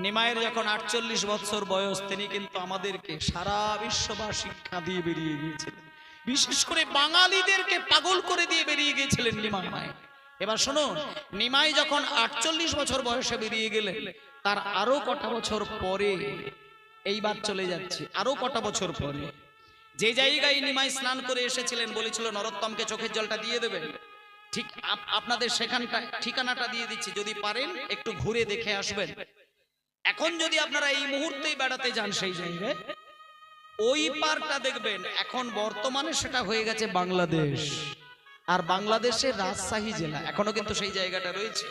নিমাইয়ের যখন 48 বছর বয়স, তিনি কিন্তু আমাদেরকে সারা বিশ্ববাসী কাঁদিয়ে বেরিয়ে গিয়েছিলেন। বিশেষ করে বাঙালিদেরকে পাগল করে দিয়ে বেরিয়ে গিয়েছিলেন নিমাই। এবার শুনুন, নিমাই যখন 48 বছর বয়সে বেরিয়ে গেলেন, তার আরো কটা বছর পরে, এইবার চলে যাচ্ছে আরো কটা বছর পরে, যে জায়গায় নিমাই স্নান করে এসেছিলেন, বলেছিল নরোত্তমকে চোখের জলটা দিয়ে দেবেন, ঠিক আপনাদের সেখানটা ঠিকানাটা দিয়ে দিচ্ছি, যদি পারেন একটু ঘুরে দেখে আসবেন। এখন যদি আপনারা এই মুহূর্তেই বেড়াতে যান সেই জায়গায়, ওই পারটা দেখবেন এখন বর্তমানে সেটা হয়ে গেছে বাংলাদেশ, আর বাংলাদেশের রাজশাহী জেলা এখনো কিন্তু সেই জায়গাটা রয়েছে।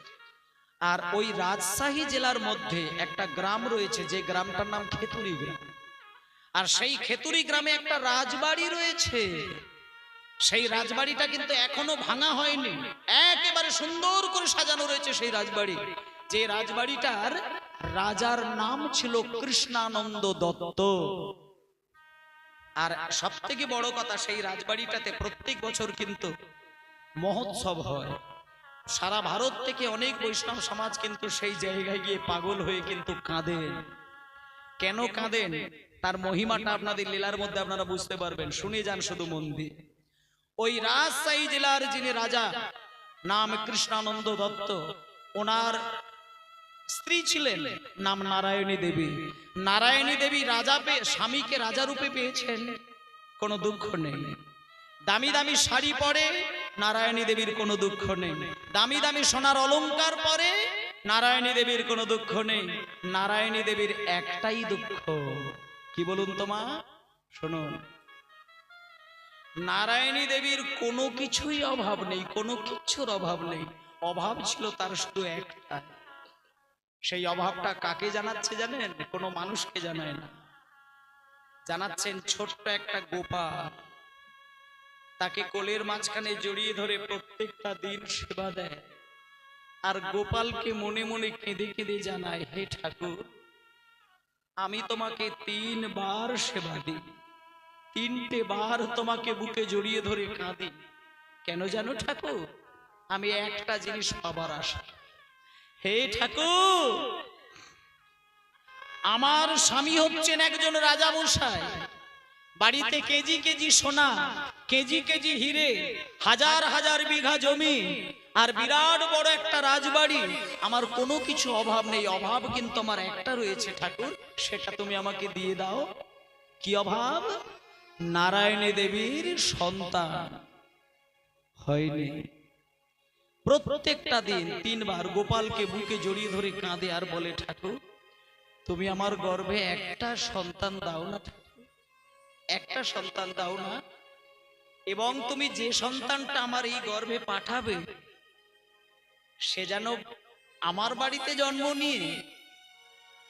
আর ওই রাজশাহী জেলার মধ্যে একটা গ্রাম রয়েছে, যে গ্রামটার নাম খেতুরি গ্রাম। আর সেই খেতুরি গ্রামে একটা রাজবাড়ি রয়েছে। সেই রাজবাড়িটা কিন্তু এখনো ভাঙা হয়নি, একেবারে সুন্দর করে সাজানো রয়েছে সেই রাজবাড়ি। যে রাজবাড়িটার রাজার নাম ছিল কৃষ্ণানন্দ দত্ত। আর সব থেকে বড় কথা, সেই রাজবাড়িটাতে প্রত্যেক বছর কিন্তু মহোৎসব হয়। সারা ভারত থেকে অনেক বৈষ্ণব সমাজ কিন্তু সেই জায়গায় গিয়ে পাগল হয়ে কিন্তু কাঁদেন। কেন কাঁদেন তার মহিমাটা আপনাদের লীলার মধ্যে আপনারা বুঝতে পারবেন, শুনে যান শুধু মন দিয়ে। ওই রাজশাহী জেলার যিনি রাজা, নাম কৃষ্ণানন্দ দত্ত, ওনার স্ত্রী ছিলেন নাম নারায়ণী দেবী। নারায়ণী দেবী রাজা পেয়ে, স্বামীকে রাজা রূপে পেয়েছেন, কোনো দুঃখ নেই। দামি দামি শাড়ি পরে নারায়ণী দেবীর কোনো দুঃখ নেই। দামি দামি সোনার অলংকার পরে নারায়ণী দেবীর কোনো দুঃখ নেই। নারায়ণী দেবীর একটাই দুঃখ, কি বলুন তো মা? শুনুন, নারায়ণী দেবীর কোনো কিছুই অভাব নেই, কোনো কিছুর অভাব নেই। অভাব ছিল তার শুধু একটা। সেই অভাবটা কাকে জানাচ্ছে জানেন? কোনো মানুষকে জানায় না, জানাচ্ছেন ছোট্ট একটা গোপাল। তাকে কোলের মাঝখানে জড়িয়ে ধরে প্রত্যেকটা দিন সেবা দেয়। আর গোপালকে মনে মনে কেঁদে কেঁদে জানায়, হে ঠাকুর, আমি তোমাকে 3 বার সেবা দিই, 3টে বার তোমাকে বুকে জড়িয়ে ধরে কাঁদি। কেন জানো ঠাকুর? আমি একটা জিনিস পাবার আশা। হে ঠাকুর, আমার স্বামী হচ্ছেন একজন রাজা মশাই, বাড়িতে কেজি কেজি সোনা, কেজি কেজি হিরে, হাজার হাজার বিঘা জমি, আর বিরাট বড় একটা রাজবাড়ি। আমার কোনো কিছু অভাব নেই, অভাব কিন্তু আমার একটা রয়েছে ঠাকুর, সেটা তুমি আমাকে দিয়ে দাও। কি অভাব? নারায়ণী দেবীর সন্তান হয়নি। প্রত্যেকটা দিন 3 বার গোপালকে বুকে জড়িয়ে ধরে কাঁদে আর বলে, ঠাকুর তুমি আমার গর্ভে একটা সন্তান দাও না ঠাকুর, একটা সন্তান দাও না, এবং তুমি যে সন্তানটা আমার এই গর্ভে পাঠাবে সে যেন আমার বাড়িতে জন্ম নিয়ে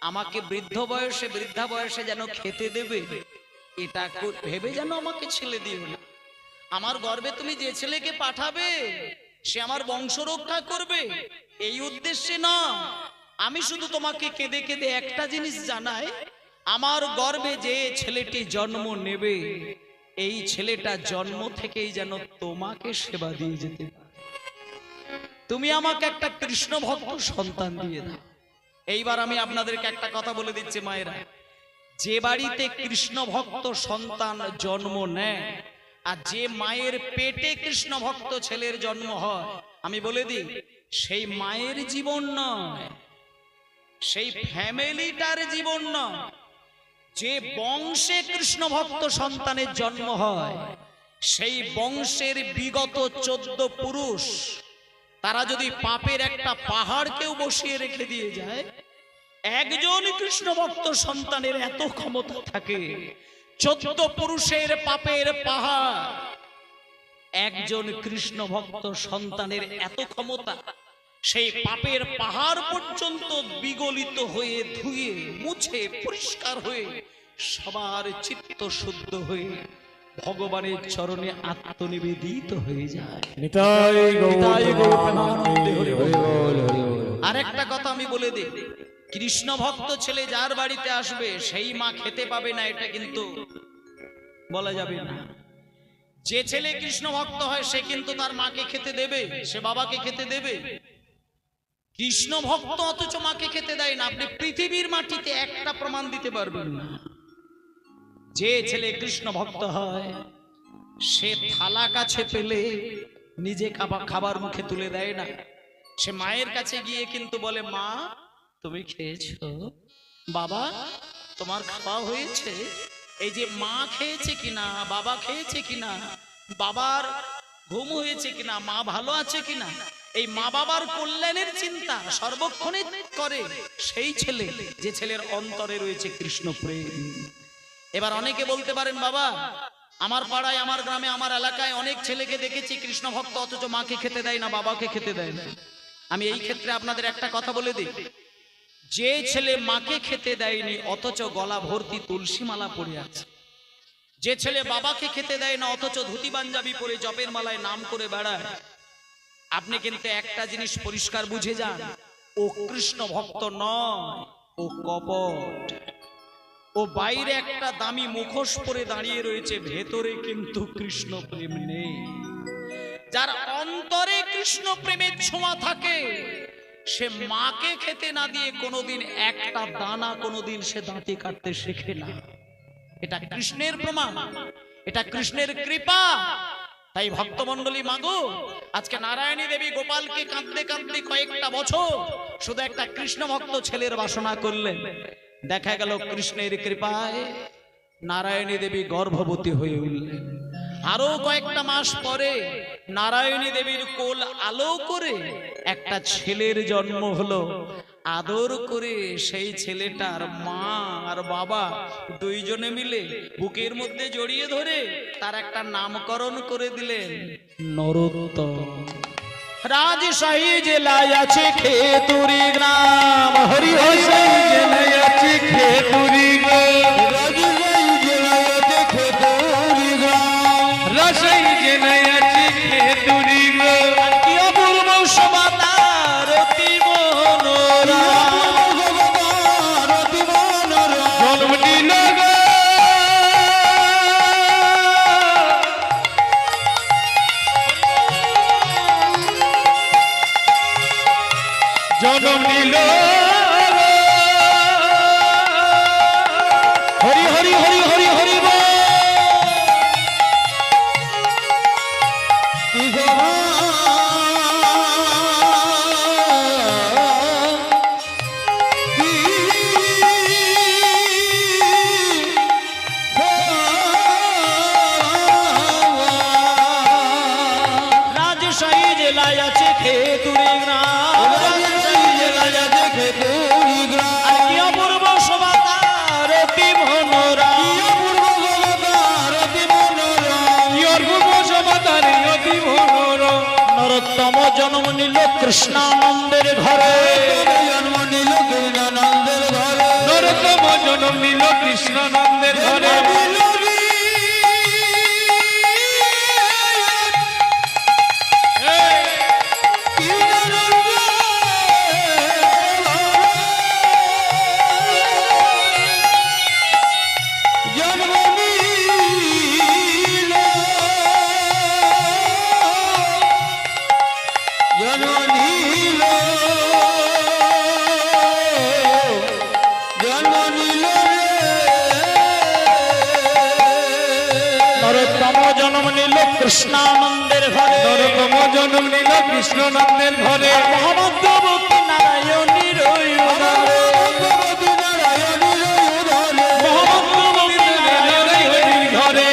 আমাকে বৃদ্ধা বয়সে যেন খেতে দেবে, এটা ভেবে যেন আমাকে ছেলে দিও না। আমার গর্ভে তুমি যে ছেলেকে পাঠাবে সে আমার বংশ রক্ষা করবে, এই উদ্দেশ্যে না। আমি শুধু তোমাকে কেঁদে কেঁদে একটা জিনিস জানাই, আমার গর্ভে যে ছেলেটি জন্ম নেবে এই ছেলেটা জন্ম থেকেই যেন তোমাকে সেবা দিয়ে যেতে পারে। তুমি আমাকে একটা কৃষ্ণ ভক্ত সন্তান দিয়ে দাও। এইবার আমি আপনাদেরকে একটা কথা বলে দিচ্ছি মায়েরা, যে বাড়িতে কৃষ্ণ ভক্ত সন্তান জন্ম নেয় আর যে মায়ের পেটে কৃষ্ণ ভক্ত ছেলের জন্ম হয়, আমি বলে দিই সেই মায়ের জীবন নয়, সেই ফ্যামিলিটার জীবন নয়। যে বংশে কৃষ্ণ ভক্ত সন্তানের জন্ম হয় সেই বংশের বিগত 14 পুরুষ তারা যদি পাপের একটা পাহাড় কেউ বসিয়ে রেখে দিয়ে যায়, একজন কৃষ্ণ ভক্ত সন্তানের এত ক্ষমতা থাকে, 14 পুরুষের পাপের পাহাড় একজন কৃষ্ণ ভক্ত সন্তানের এত ক্ষমতা, সেই পাপের পাহাড় পর্যন্ত বিগলিত হয়ে ধুয়ে মুছে পরিষ্কার হয়ে সবার চিত্ত শুদ্ধ হয়ে ভগবানের চরণে আত্মনিবেদিত হয়ে যায়। আরেকটা কথা আমি বলে দিই, কৃষ্ণ ভক্ত ছেলে যার বাড়িতে আসবে সেই মা খেতে পাবে না, এটা কিন্তু বলা যাবে না। যে ছেলে কৃষ্ণ ভক্ত হয় সে কিন্তু তার মাকে খেতে দেবে, সে বাবাকে খেতে দেবে। কৃষ্ণ ভক্ত অথচ মাকে খেতে দেয় না, আপনি পৃথিবীর মাটিতে একটা প্রমাণ দিতে পারবেন না। যে ছেলে কৃষ্ণ ভক্ত হয় সে থালা কাছে পেলে নিজে খাবার মুখে তুলে দেয় না, সে মায়ের কাছে গিয়ে কিন্তু বলে, মা তুমি খেয়েছো? বাবা তোমার খাওয়া হয়েছে? এই যে মা খেয়েছে কিনা, বাবা খেয়েছে কিনা, বাবার ঘুম হয়েছে কিনা, মা ভালো আছে কিনা, এই মা বাবার কল্যাণের চিন্তা সর্বক্ষণে করে সেই ছেলে, যে ছেলের অন্তরে রয়েছে কৃষ্ণ প্রেম। এবার অনেকে বলতে পারেন, বাবা আমার পাড়ায়, আমার গ্রামে, আমার এলাকায় অনেক ছেলেকে দেখেছি কৃষ্ণ ভক্ত অথচ মাকে খেতে দেয় না, বাবাকে খেতে দেয় না। আমি এই ক্ষেত্রে আপনাদের একটা কথা বলে দিই, যে ছেলে মাকে খেতে দেয়নি অথচ গলা ভর্তি তুলসী মালা পড়ে আছে, যে ছেলে বাবাকে খেতে দেয় না অথচ ধুতি পাঞ্জাবি পরে জপের মালায় নাম করে বেড়ায়, আপনি কিন্তু একটা জিনিস পরিষ্কার বুঝে যান, ও কৃষ্ণ ভক্ত নয়, ও কপট। ও বাইরে একটা দামি মুখোশ পরে দাঁড়িয়ে রয়েছে, ভেতরে কিন্তু কৃষ্ণ প্রেম নেই। যার অন্তরে কৃষ্ণ প্রেমের ছোঁয়া থাকে সে মাকে খেতে না দিয়ে কোনোদিন একটা দানা কোনোদিন সে দাঁতে কাটতে শেখে না। এটা কৃষ্ণের প্রমাণ, এটা কৃষ্ণের কৃপা। তাই ভক্তমণ্ডলী মাগো, আজকে নারায়ণী দেবী গোপালকে কাঁদতে কাঁদতে কয়েকটা বছর শুধু একটা কৃষ্ণ ভক্ত ছেলের বাসনা করলেন। দেখা গেল কৃষ্ণের কৃপায় নারায়ণী দেবী গর্ভবতী হয়ে উঠলেন। আরো কয়েকটা মাস পরে নারায়ণী দেবীর কোল আলো করে একটা ছেলের জন্ম হলো। আদর করে সেই ছেলেটার মা আর বাবা দুইজনে মিলে বুকের মধ্যে জড়িয়ে ধরে তার একটা নামকরণ করে দিলেন নরোত্তম। রাজশাহী জেলায় আছে খেতুরি গ্রাম, হরিহরগঞ্জ জেলায় আছে খেতুরি গ্রাম, রাজশাহী জেলায় আছে খেতুরি গ্রাম, রাজশাহী জেলায় আছে খেতুরি গ্রাম। কি অপূর্ব শোভা তার জনম নিল হরি হরি হরি হরি হরি বল। রাজশাহী জেলায় আছে খেতুরি গ্রাম, আর কি অপূর্ব শোভা তার অতি মনোরম। নরোত্তম জন্ম নিল কৃষ্ণানন্দের ঘরে, নরোত্তম জন্ম নিল কৃষ্ণানন্দের ঘরে। নরোত্তম জন্ম নিল কৃষ্ণানন্দের ঘরে, নরোত্তম জন্ম নিল কৃষ্ণানন্দের ঘরে। মহাভদ্রবতী নারায়ণীর উদরে, মহাভদ্রবতী নারায়ণীর ঘরে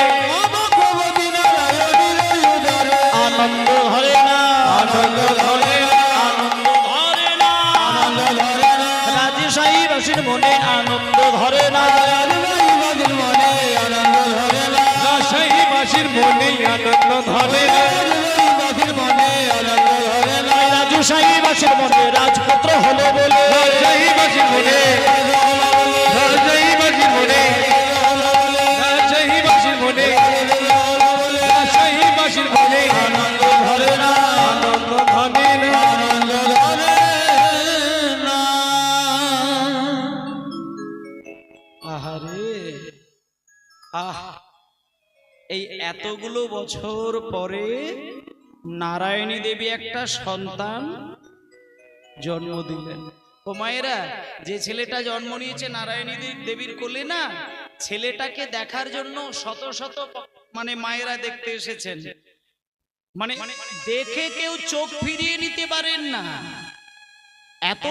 আনন্দ ধরে না, আনন্দ ধরে আনন্দ ধরে না, রাজশাহী বাসীর মনে আনন্দ ধরে না, রাজশাহী বাসীর মনে আনন্দ ধরে রাজশাহী বাসীর মনে রাজপুত্র হলো বলে, রাজশাহী বাসীর মনে, রাজশাহী বাসীর মনে, রাজশাহী বাসীর মনে, রাজশাহী বাসীর মনে আনন্দ ধরে না, আনন্দ ধরে না। আহারে আহ, এই এতগুলো বছর পরে নারায়ণী দেবী একটা সন্তান জন্ম দিলেন। ও মায়েরা, যে ছেলেটা জন্ম নিয়েছে নারায়ণী দেবীর কোলে না, ছেলেটাকে দেখার জন্য শত শত মানে মায়েরা দেখতে এসেছেন। মানে দেখে কেউ চোখ ফিরিয়ে নিতে পারেন না, এত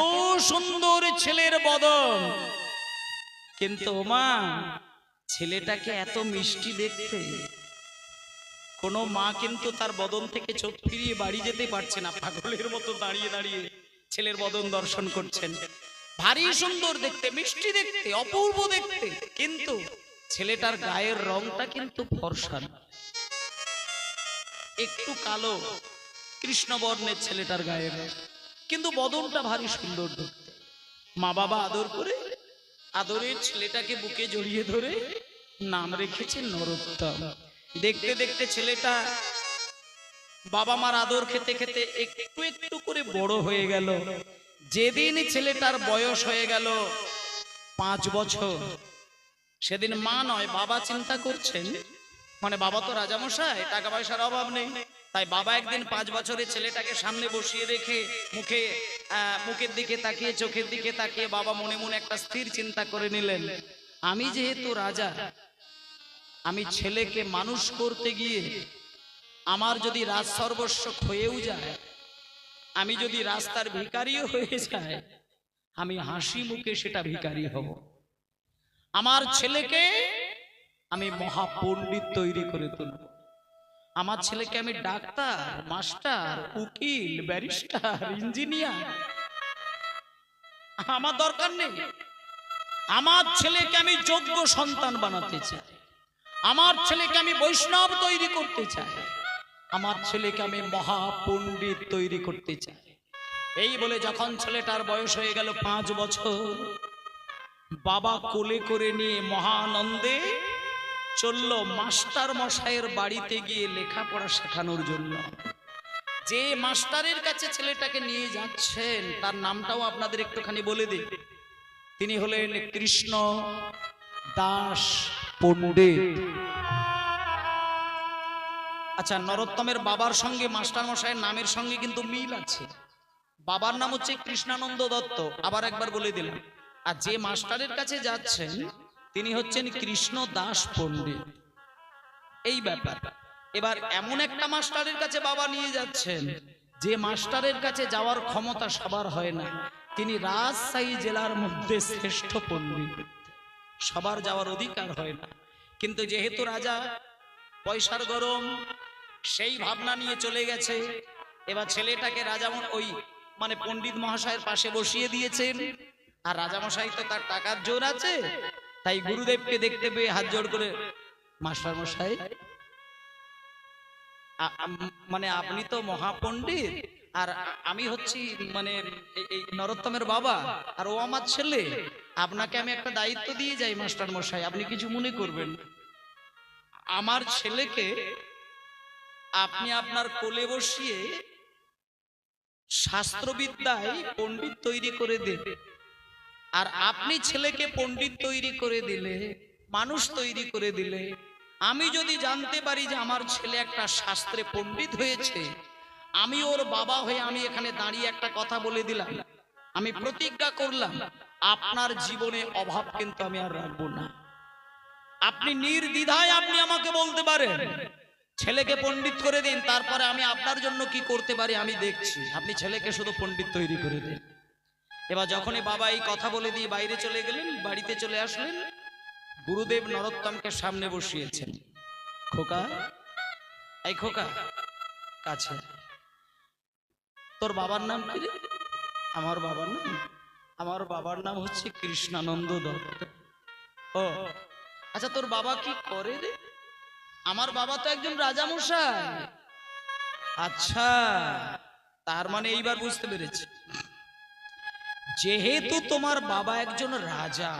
সুন্দর ছেলের বদন। কিন্তু মা, ছেলেটাকে এত মিষ্টি দেখতে, কোনো মা কিন্তু তার বদন থেকে চোখ ফিরিয়ে বাড়ি যেতে পারছে না, পাগলের মতো দাঁড়িয়ে দাঁড়িয়ে ছেলের বদন দর্শন করছেন। ভারী সুন্দর দেখতে, মিষ্টি দেখতে, অপূর্ব দেখতে, কিন্তু ছেলেটার গায়ের রংটা কিন্তু ফর্সা না, একটু কালো কৃষ্ণবর্ণের ছেলেটার গায়ের রং, কিন্তু বদনটা ভারী সুন্দর দেখতে। মা বাবা আদর করে আদরের ছেলেটাকে বুকে জড়িয়ে ধরে নাম রেখেছে নরোত্তম। দেখতে দেখতে ছেলেটা বাবা মার আদর খেতে খেতে একটু একটু করে বড় হয়ে গেল। যেদিন ছেলেটার বয়স হয়ে গেল 5 বছর, সেদিন মা নয় বাবা চিন্তা করছেন, মানে বাবা তো রাজামশাই, টাকা পয়সার অভাব নেই, তাই বাবা একদিন 5 বছরের ছেলেটাকে সামনে বসিয়ে রেখে মুখের দিকে তাকিয়ে, চোখের দিকে তাকিয়ে বাবা মনে মনে একটা স্থির চিন্তা করে নিলেন, আমি যেহেতু রাজা, আমি ছেলেকে মানুষ করতে গিয়ে আমার যদি রাজ সর্বস্ব ক্ষয়েও যায়, আমি যদি রাস্তার ভিখারিও হয়ে যায়, আমি হাসি মুখে সেটা ভিখারি হব। আমার ছেলেকে আমি মহাপণ্ডিত তৈরি করে তুলব। আমার ছেলেকে আমি ডাক্তার, মাস্টার, উকিল, ব্যারিস্টার, ইঞ্জিনিয়ার আমার দরকার নেই। আমার ছেলেকে আমি যোগ্য সন্তান বানাতে চাই, আমার ছেলেকে আমি বৈষ্ণব তৈরি করতে চাই, আমার ছেলেকে আমি মহাপণ্ডিত তৈরি করতে চাই। এই বলে যখন ছেলেটার বয়স হয়ে গেল 5 বছর, বাবা কোলে করে নিয়ে মহানন্দে চলল মাস্টার মশাইয়ের বাড়িতে গিয়ে লেখাপড়া শেখানোর জন্য। যে মাস্টারের কাছে ছেলেটাকে নিয়ে যাচ্ছেন তার নামটাও আপনাদের একটুখানি বলে দিই। তিনি হলেন কৃষ্ণ দাস পণ্ডিত। আচ্ছা, নরোত্তমের বাবার সঙ্গে মাস্টার মশাইয়ের নামের সঙ্গে কিন্তু মিল আছে। বাবার নাম হচ্ছে কৃষ্ণানন্দ দত্ত, আবার একবার বলে দিলাম। আর যে মাস্টারের কাছে যাচ্ছেন তিনি হচ্ছেন কৃষ্ণ দাস পণ্ডিত। এই ব্যাপার। এবার এমন একটা মাস্টারের কাছে বাবা নিয়ে যাচ্ছেন যে মাস্টারের কাছে যাওয়ার ক্ষমতা সবার হয় না। তিনি রাজশাহী জেলার মধ্যে শ্রেষ্ঠ পণ্ডিত, সবার যাওয়ার অধিকার হয় না। কিন্তু যেহেতু রাজা পয়সার গরম, সেই ভাবনা নিয়ে চলে গেছে। এবার ছেলেটাকে রাজা ওই মানে পণ্ডিত মহাশয়ের পাশে বসিয়ে দিয়েছেন। আর রাজামশাই তো তার টাকার জোর আছে, তাই গুরুদেবকে দেখতে পেয়ে হাত জোড় করে, মাস্টার মশাই মানে আপনি তো মহাপণ্ডিত, আর আমি হচ্ছি মানে এই নরোত্তমের বাবা, আর ও আমার ছেলে, আপনাকে আমি একটা দায়িত্ব দিয়ে যাই মাস্টার মশাই, আপনি কিছু মনে করবেন। আমার ছেলেকে আপনি আপনার কোলে বসিয়ে শাস্ত্রবিদ্যায় পণ্ডিত তৈরি করে দেন। আর আপনি ছেলেকে পণ্ডিত তৈরি করে দিলে, মানুষ তৈরি করে দিলে, আমি যদি জানতে পারি যে আমার ছেলে একটা শাস্ত্রে পণ্ডিত হয়েছে, আমি ওর বাবা হয়ে আমি এখানে দাঁড়িয়ে একটা কথা বলে দিলাম, আমি প্রতিজ্ঞা করলাম আপনার জীবনে অভাব কিন্তু আমি আর রাখবো না। আপনি নির্দ্বিধায় আপনি আমাকে বলতে পারেন ছেলেকে পণ্ডিত করে দিন, তারপরে আমি আপনার জন্য কি করতে পারি আমি দেখছি, আপনি ছেলেকে শুধু পণ্ডিত তৈরি করে দিন। এবার যখনই বাবা এই কথা বলে দিয়ে বাইরে চলে গেলেন, বাড়িতে চলে আসলেন, গুরুদেব নরোত্তমকে সামনে বসিয়েছেন। খোকা, এই খোকা কাছে, তোর বাবার নাম কি রে? আমার বাবার নাম হচ্ছে কৃষ্ণানন্দ দত্ত। ও আচ্ছা, তোর বাবা কি করে রে? আমার বাবা তো একজন রাজামশাই। আচ্ছা, তার মানে এইবার বুঝতে পেরেছি, যেহেতু তোমার বাবা একজন রাজা,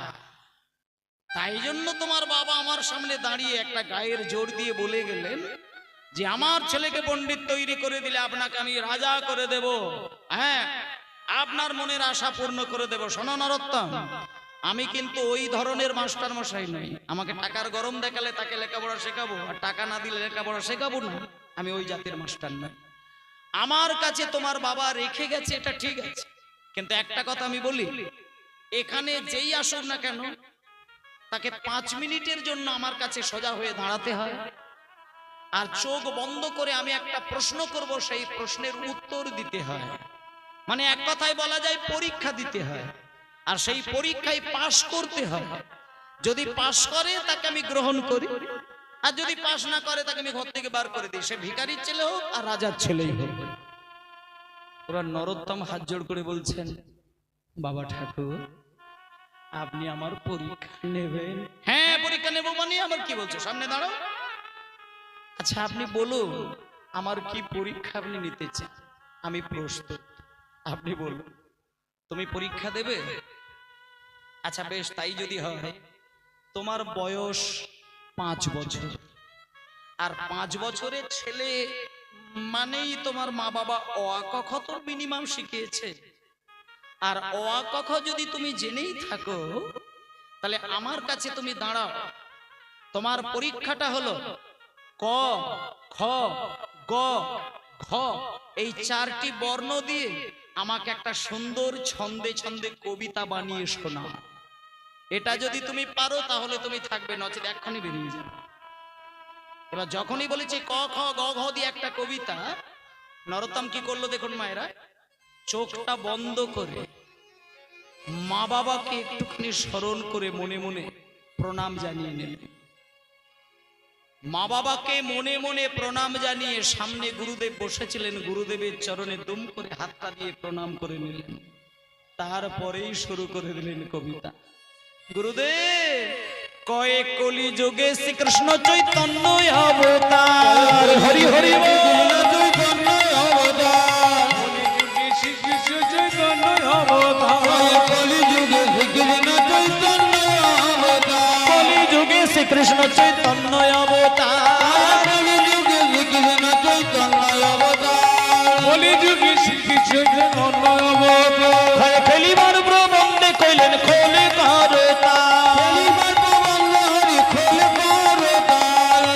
তাই জন্য তোমার বাবা আমার সামনে দাঁড়িয়ে একটা গায়ের জোর দিয়ে বলে গেলেন যে আমার ছেলেকে পণ্ডিত তৈরি করে দিলে আপনাকে আমি রাজা করে দেব, হ্যাঁ আপনার মনের আশা পূর্ণ করে দেব। শোনো নরোত্তম, আমি কিন্তু ওই ধরনের মাস্টার মশাই নই। আমাকে টাকার গরম দেখালে তাকে লেখাপড়া শেখাবো, আর টাকা না দিলে লেখাপড়া শেখাবো না, আমি ওই জাতির মাস্টার নই। আমার কাছে তোমার বাবা রেখে গেছে, এটা ঠিক আছে, কিন্তু একটা কথা আমি বলি, এখানে যেই আসুক না কেন তাকে 5 মিনিটের জন্য আমার কাছে সোজা হয়ে দাঁড়াতে হয়, আর চোখ বন্ধ করে আমি একটা প্রশ্ন করব, সেই প্রশ্নের উত্তর দিতে হয়। মানে এক কথায় বলা যায় পরীক্ষা দিতে হয়, আর সেই পরীক্ষায় পাশ করতে হয়। যদি পাশ করে তাকে আমি গ্রহণ করি, আর যদি পাশ না করে তাকে আমি ঘর থেকে বার করে দিই, সে ভিখারির ছেলে হোক আর রাজার ছেলেই হোক। ওরা নরোত্তম হাত জোড় করে বলছেন, বাবা ঠাকুর আপনি আমার পরীক্ষা নেবেন? হ্যাঁ পরীক্ষা নেব। মানে আমার কি বলছো, সামনে দাঁড়াও। আচ্ছা আপনি বলুন আমার কি পরীক্ষা আপনি নিতে চান? আমি প্রস্তুত, আপনি বলুন। তুমি পরীক্ষা দেবে? আচ্ছা বেশ, তাই যদি হয়, তোমার বয়স 5 বছর, আর 5 বছরের ছেলে মানেই তোমার মা বাবা অ আ ক খ তো মিনিমাম শিখিয়েছে, আর অ আ ক খ যদি তুমি জেনেই থাকো, তাহলে আমার কাছে তুমি দাঁড়াও। তোমার পরীক্ষাটা হলো ক খ গ ঘ, এই 4টি বর্ণ দিয়ে আমাকে একটা সুন্দর ছন্দে ছন্দে কবিতা বানিয়ে শোনাও। এটা যদি তুমি পারো তাহলে তুমি থাকবে, নচেত এক্ষুনি বেরিয়ে যাবে। এবার যখনই বলেছি ক খ গ ঘ দিয়ে একটা কবিতা, নরোত্তম কি করলো দেখুন মায়েরা, চোখটা বন্ধ করে মা বাবাকে একটুখানি স্মরণ করে মনে মনে প্রণাম জানিয়ে নিলেন। মা বাবাকে মনে মনে প্রণাম জানিয়ে সামনে গুরুদেব বসেছিলেন, গুরুদেবের চরণে দুম করে হাতটা দিয়ে প্রণাম করে নিলেন। তারপরেই শুরু করে দিলেন কবিতা। গুরুদেব কয়েক কলি যুগে শ্রীকৃষ্ণ চৈতন্য অবতার, হরি হরি বল চৈতন্য অবতার, শ্রীকৃষ্ণ চৈতন্য অবতার, কলি যুগে শ্রীকৃষ্ণ চৈতন্য অবতার, কলি যুগে শ্রীকৃষ্ণ চৈতন্য অবতার, কলি যুগে শ্রীকৃষ্ণ চৈতন্য অবতার, কলি যুগে শ্রীকৃষ্ণ চৈতন্য অবতার, হরে ফেলিবার প্রবন্ধে কইলেন খোলে করতাল, ফেলিবার প্রবন্ধ হরি খোলে করতাল,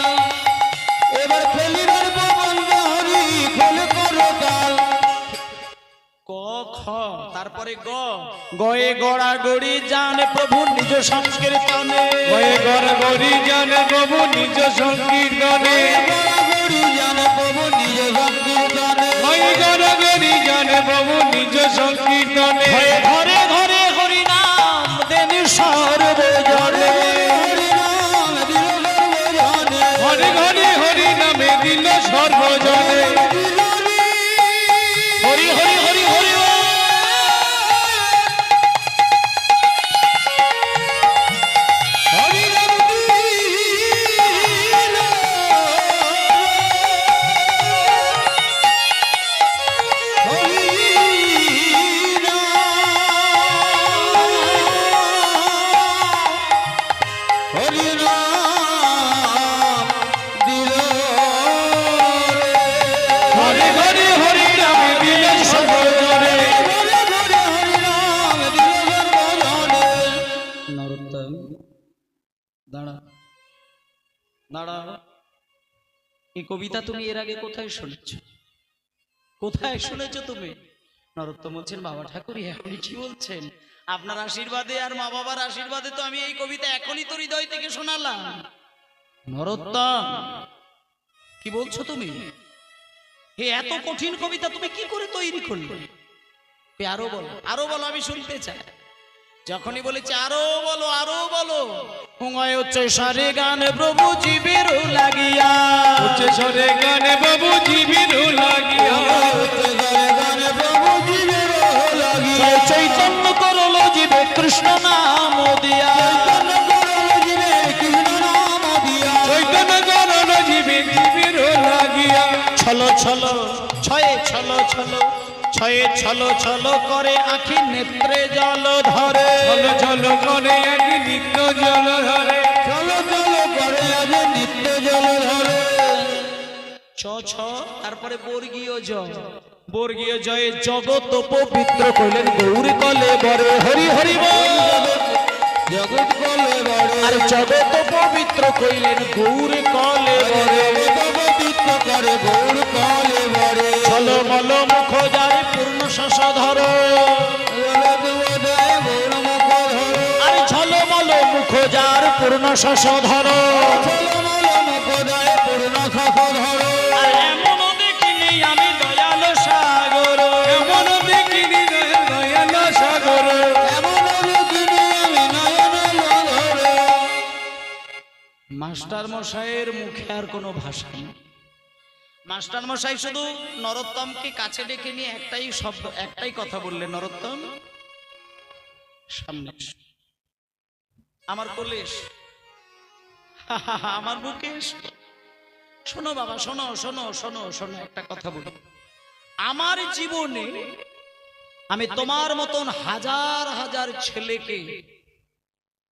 এবার ফেলিবার প্রবন্ধ হরি খোলে করতাল। ক খ তারপরে গ গয়ে গড়াগড়ি জানে প্রভু নিজ সংকীর্তনে গয়ে গড়গড়ি জানে প্রভু নিজ সংকীর্তনে গড়াগড়ি জানে প্রভু নিজ সংকীর্তনে গয়ে গড়গড়ি জানে প্রভু নিজ সংকীর্তনে ঘরে ঘরে ঘরে হরি নাম দেন সর্বজনে হরিনাম দিল সর্বজনে ঘরে ঘরে হরি নামে দিল সর্বজনে হরি হরি হরি হরি বল। হরিনাম দিল হরিনাম দিল ঘরে ঘরে হরি নামে দিল সর্বজনে হরিনাম দিল সর্বজনে নরোত্তম দাঁড়া দাঁড়া, এই কবিতা তুমি এর আগে কোথায় শুনেছ? কোথায় শুনেছ তুমি? নরোত্তম বলছেন বাবা ঠাকুর এখনই কি বলছেন? আপনার আশীর্বাদে আর মা বাবার আশীর্বাদে তো আমি এই কবিতা এখনই তো হৃদয় থেকে শোনালাম। নরোত্তম কি বলছো তুমি? এই এত কঠিন কবিতা তুমি কি করে তৈরি করলে? আরো বলো, আরো বলো, আমি শুনতে চাই। যখনই বলেছে আরো বলো আরো বলো, হুঙ্গয় উচ্চ স্বরে গান প্রভু জীবের লাগিয়া, উচ্চ স্বরে গানে প্রভু জীবির লাগিয়া গানে প্রভু জীবের লাগিয়া জয় চৈতন্য করল জীবে কৃষ্ণ নাম দিয়া, জীবে কৃষ্ণ নাম দিয়া চৈতন্য গরণ জীবে জীবির লাগিয়া ছলো ছলো ছয়ে ছলো ছলো ছয়ে ছলো ছলো করে আখি নেত্রে জল ধরে, চলো চলো করে এক নিত্য জল ধরে চলো চলো করে আজ নিত্য জল ধরে ছ ছ তারপরে বর্গীয় জ, বর্গীয় জয়ে জগৎ পবিত্র কইলেন গৌর কলে বরে, হরি হরি বল। জগৎ কলে বড়ে আর জগৎ পবিত্র কইলেন গৌর কলে বরে, জগৎ পবিত্র করে গৌর কলে বড়ে ছলো মল মুখ যারে পূর্ণ শশ ধর, জগৎ উদয় গৌর মুখ ধরে আর ছলো মল মুখ যার পূর্ণ শশ ধর, চলমল মুখ ধরে পূর্ণ শশ ধরে আর এমন দেখিনি আমি দয়াল সাগর, এমন দেখিনি দয়াল সাগর এমন দেখিনি আমি নয়ন ধরে মাস্টার মশাইয়ের মুখে আর কোনো ভাষা নেই। মাস্টার মশাই শুধু নরোত্তমকে কাছে ডেকে নিয়ে একটাই শব্দ, একটাই কথা বললেন, নরোত্তম সামনে এসো। আমার কোলে এসো। আমার বুকে এসো। শোনো বাবা, শোনো শোনো শোনো শোনো, একটা কথা বলি। আমার জীবনে আমি তোমার মতন হাজার হাজার ছেলেকে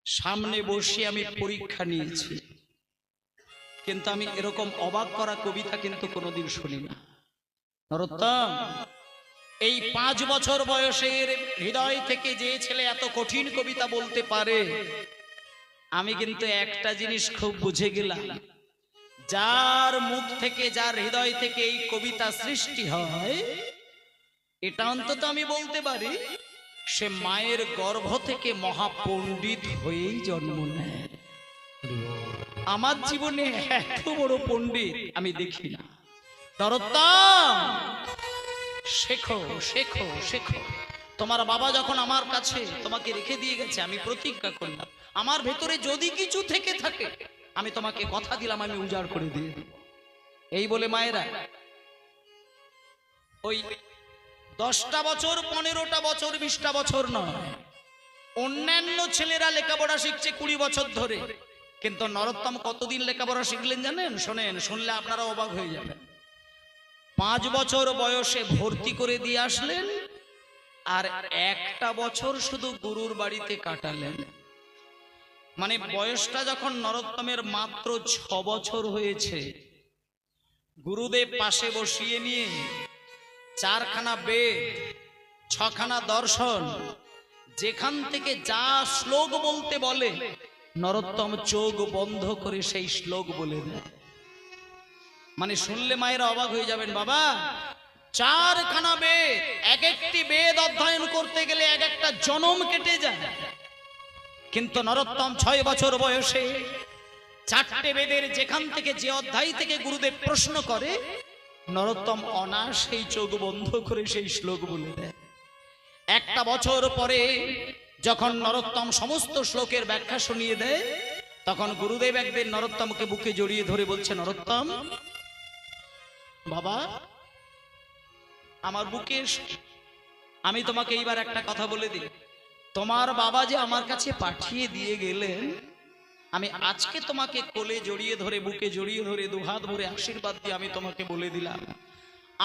সামনে বসে আমি পরীক্ষা নিয়েছি, কিন্তু আমি এরকম অবাক করা কবিতা কিন্তু কোনোদিন শুনি না। নরোত্তম, এই 5 বছর বয়সের হৃদয় থেকে যে ছেলে এত কঠিন কবিতা বলতে পারে, আমি কিন্তু একটা জিনিস খুব বুঝে গেলাম, যার মুখ থেকে যার হৃদয় থেকে এই কবিতা সৃষ্টি হয়, এটা অন্তত আমি বলতে পারি সে মায়ের গর্ভ থেকে মহাপণ্ডিত হয়েই জন্ম নেয়। আমার জীবনে এত বড় পণ্ডিত আমি দেখি না। নরোত্তম, শেখো শেখো শেখো। তোমার বাবা যখন আমার কাছে তোমাকে রেখে দিয়ে গেছে, আমি প্রতিজ্ঞা করলাম আমার ভেতরে যদি কিছু থেকে থাকে আমি তোমাকে কথা দিলাম আমি উজাড় করে দিয়ে দেব। এই বলে মায়েরা ওই 10টা বছর 15টা বছর 20টা বছর নয়, অন্যান্য ছেলেরা লেখাপড়া শিখছে 20 বছর ধরে, কিন্তু নরোত্তম কতদিন লেখাপড়া শিখলেন জানেন? শোনেন, শুনলে আপনারা অবাক হয়ে যাবেন। 5 বছর বয়সে ভর্তি করে দিয়ে আসলেন, আর 1টা বছর শুধু গুরুর বাড়িতে কাটালেন। মানে বয়সটা যখন নরোত্তমের মাত্র 6 বছর হয়েছে, গুরুদেব পাশে বসিয়ে নিয়ে 4খানা বেদ, 6খানা দর্শন, যেখান থেকে যা শ্লোক বলতে বলে নরোত্তম চোখ বন্ধ করে সেই শ্লোক বলে দেয়। মানে শুনলে মায়েরা অবাক হয়ে যাবেন। বাবা চারখানা বেদ, এক একটি বেদ অধ্যয়ন করতে গেলে এক একটা জনম কেটে যায়। কিন্তু নরোত্তম 6 বছর বয়সে 4টে বেদের যেখান থেকে যে অধ্যায় থেকে গুরুদেব প্রশ্ন করে, নরোত্তম অনায়াসেই চোখ বন্ধ করে সেই শ্লোক বলে দেয়। 1 বছর পরে যখন নরোত্তম সমস্ত শ্লোকের ব্যাখ্যা শুনিয়ে দেয়, তখন গুরুদেব একদিন নরোত্তমকে বুকে জড়িয়ে ধরে বলছে, নরোত্তম বাবা, আমার বুকে এসো। আমি তোমাকে এইবার একটা কথা বলে দিই, তোমার বাবা যে আমার কাছে পাঠিয়ে দিয়ে গেলেন, আমি আজকে তোমাকে কোলে জড়িয়ে ধরে, বুকে জড়িয়ে ধরে, দুহাত ভরে আশীর্বাদ দিয়ে আমি তোমাকে বলে দিলাম,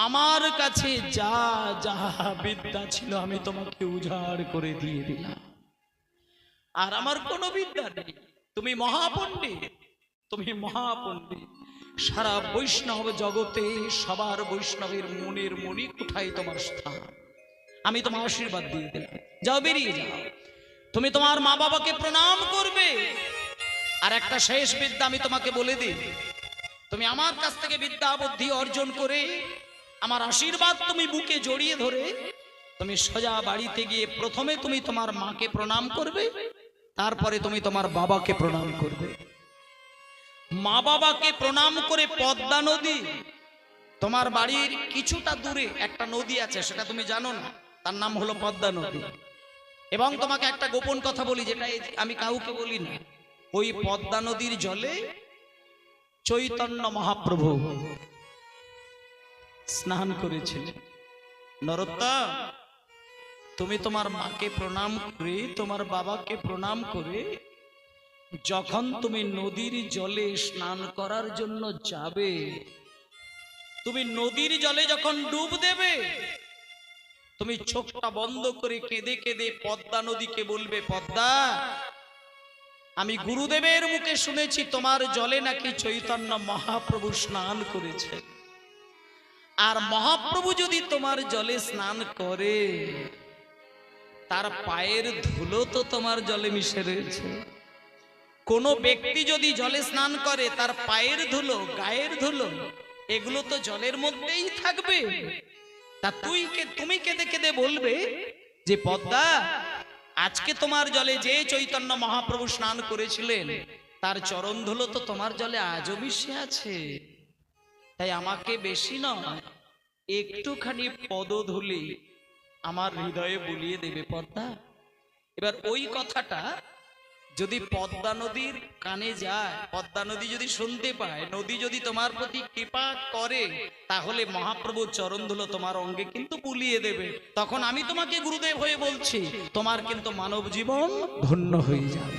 আমার কাছে যা যা বিদ্যা ছিল আমি তোমাকে উজাড় করে দিয়ে দিলাম। আর আমার কোনো বিদ্যা নেই। তুমি মহাপণ্ডিত, তুমি মহাপণ্ডিত। সারা বৈষ্ণব জগতে সবার বৈষ্ণবের মনের মণি কোথায় তোমার স্থান। আমি তোমার আশীর্বাদ দিয়ে দিলাম, যাও বেরিয়ে যাও। তুমি তোমার মা বাবাকে প্রণাম করবে। আর একটা শেষ বিদ্যা আমি তোমাকে বলে দিই, তুমি আমার কাছ থেকে বিদ্যা বুদ্ধি অর্জন করে আমার আশীর্বাদ তুমি বুকে জড়িয়ে ধরে তুমি সোজা বাড়িতে গিয়ে প্রথমে তুমি তোমার মাকে প্রণাম করবে, তারপরে তুমি তোমার বাবাকে প্রণাম করবে। মা বাবাকে প্রণাম করে পদ্মা নদী, তোমার বাড়ির কিছুটা দূরে একটা নদী আছে, সেটা তুমি জানো না, তার নাম হলো পদ্মা নদী। এবং তোমাকে একটা গোপন কথা বলি, যেটা আমি কাউকে বলি না, ওই পদ্মা নদীর জলে চৈতন্য মহাপ্রভু স্নান করেছিলেন। নরোত্তম, তুমি তোমার মাকে প্রণাম করে, তোমার বাবাকে প্রণাম করে যখন তুমি নদীর জলে স্নান করার জন্য যাবে, তুমি নদীর জলে যখন ডুব দেবে, তুমি চোখটা বন্ধ করে কেঁদে কেঁদে পদ্মা নদীকে বলবে, পদ্মা, আমি গুরুদেবের মুখে শুনেছি তোমার জলে নাকি চৈতন্য মহাপ্রভু স্নান করেছে। আর মহাপ্রভু যদি তোমার জলে স্নান করে, তার পায়ের ধুলো তো তোমার জলে মিশে রয়েছে। কোন ব্যক্তি যদি জলে স্নান করে, তার পায়ের ধুলো, গায়ের ধুলো, এগুলো তো জলের মধ্যেই থাকবে। তা তুমি কেঁদে কেঁদে বলবে যে, পদ্মা, আজকে তোমার জলে যে চৈতন্য মহাপ্রভু স্নান করেছিলেন, তার চরণ ধুলো তো তোমার জলে আজও মিশে আছে। তাই আমাকে বেশি নয়, একটুখানি পদধূলি আমার হৃদয়ে বুলিয়ে দেবে পদ্মা। এবার ওই কথাটা যদি পদ্মা নদীর কানে যায়, পদ্মা নদী যদি শুনতে পায়, নদী যদি তোমার প্রতি কৃপা করে, তাহলে মহাপ্রভু চরণ ধুলো তোমার অঙ্গে কিন্তু বুলিয়ে দেবে। তখন আমি তোমাকে গুরুদেব হয়ে বলছি, তোমার কিন্তু মানব জীবন ধন্য হয়ে যাবে।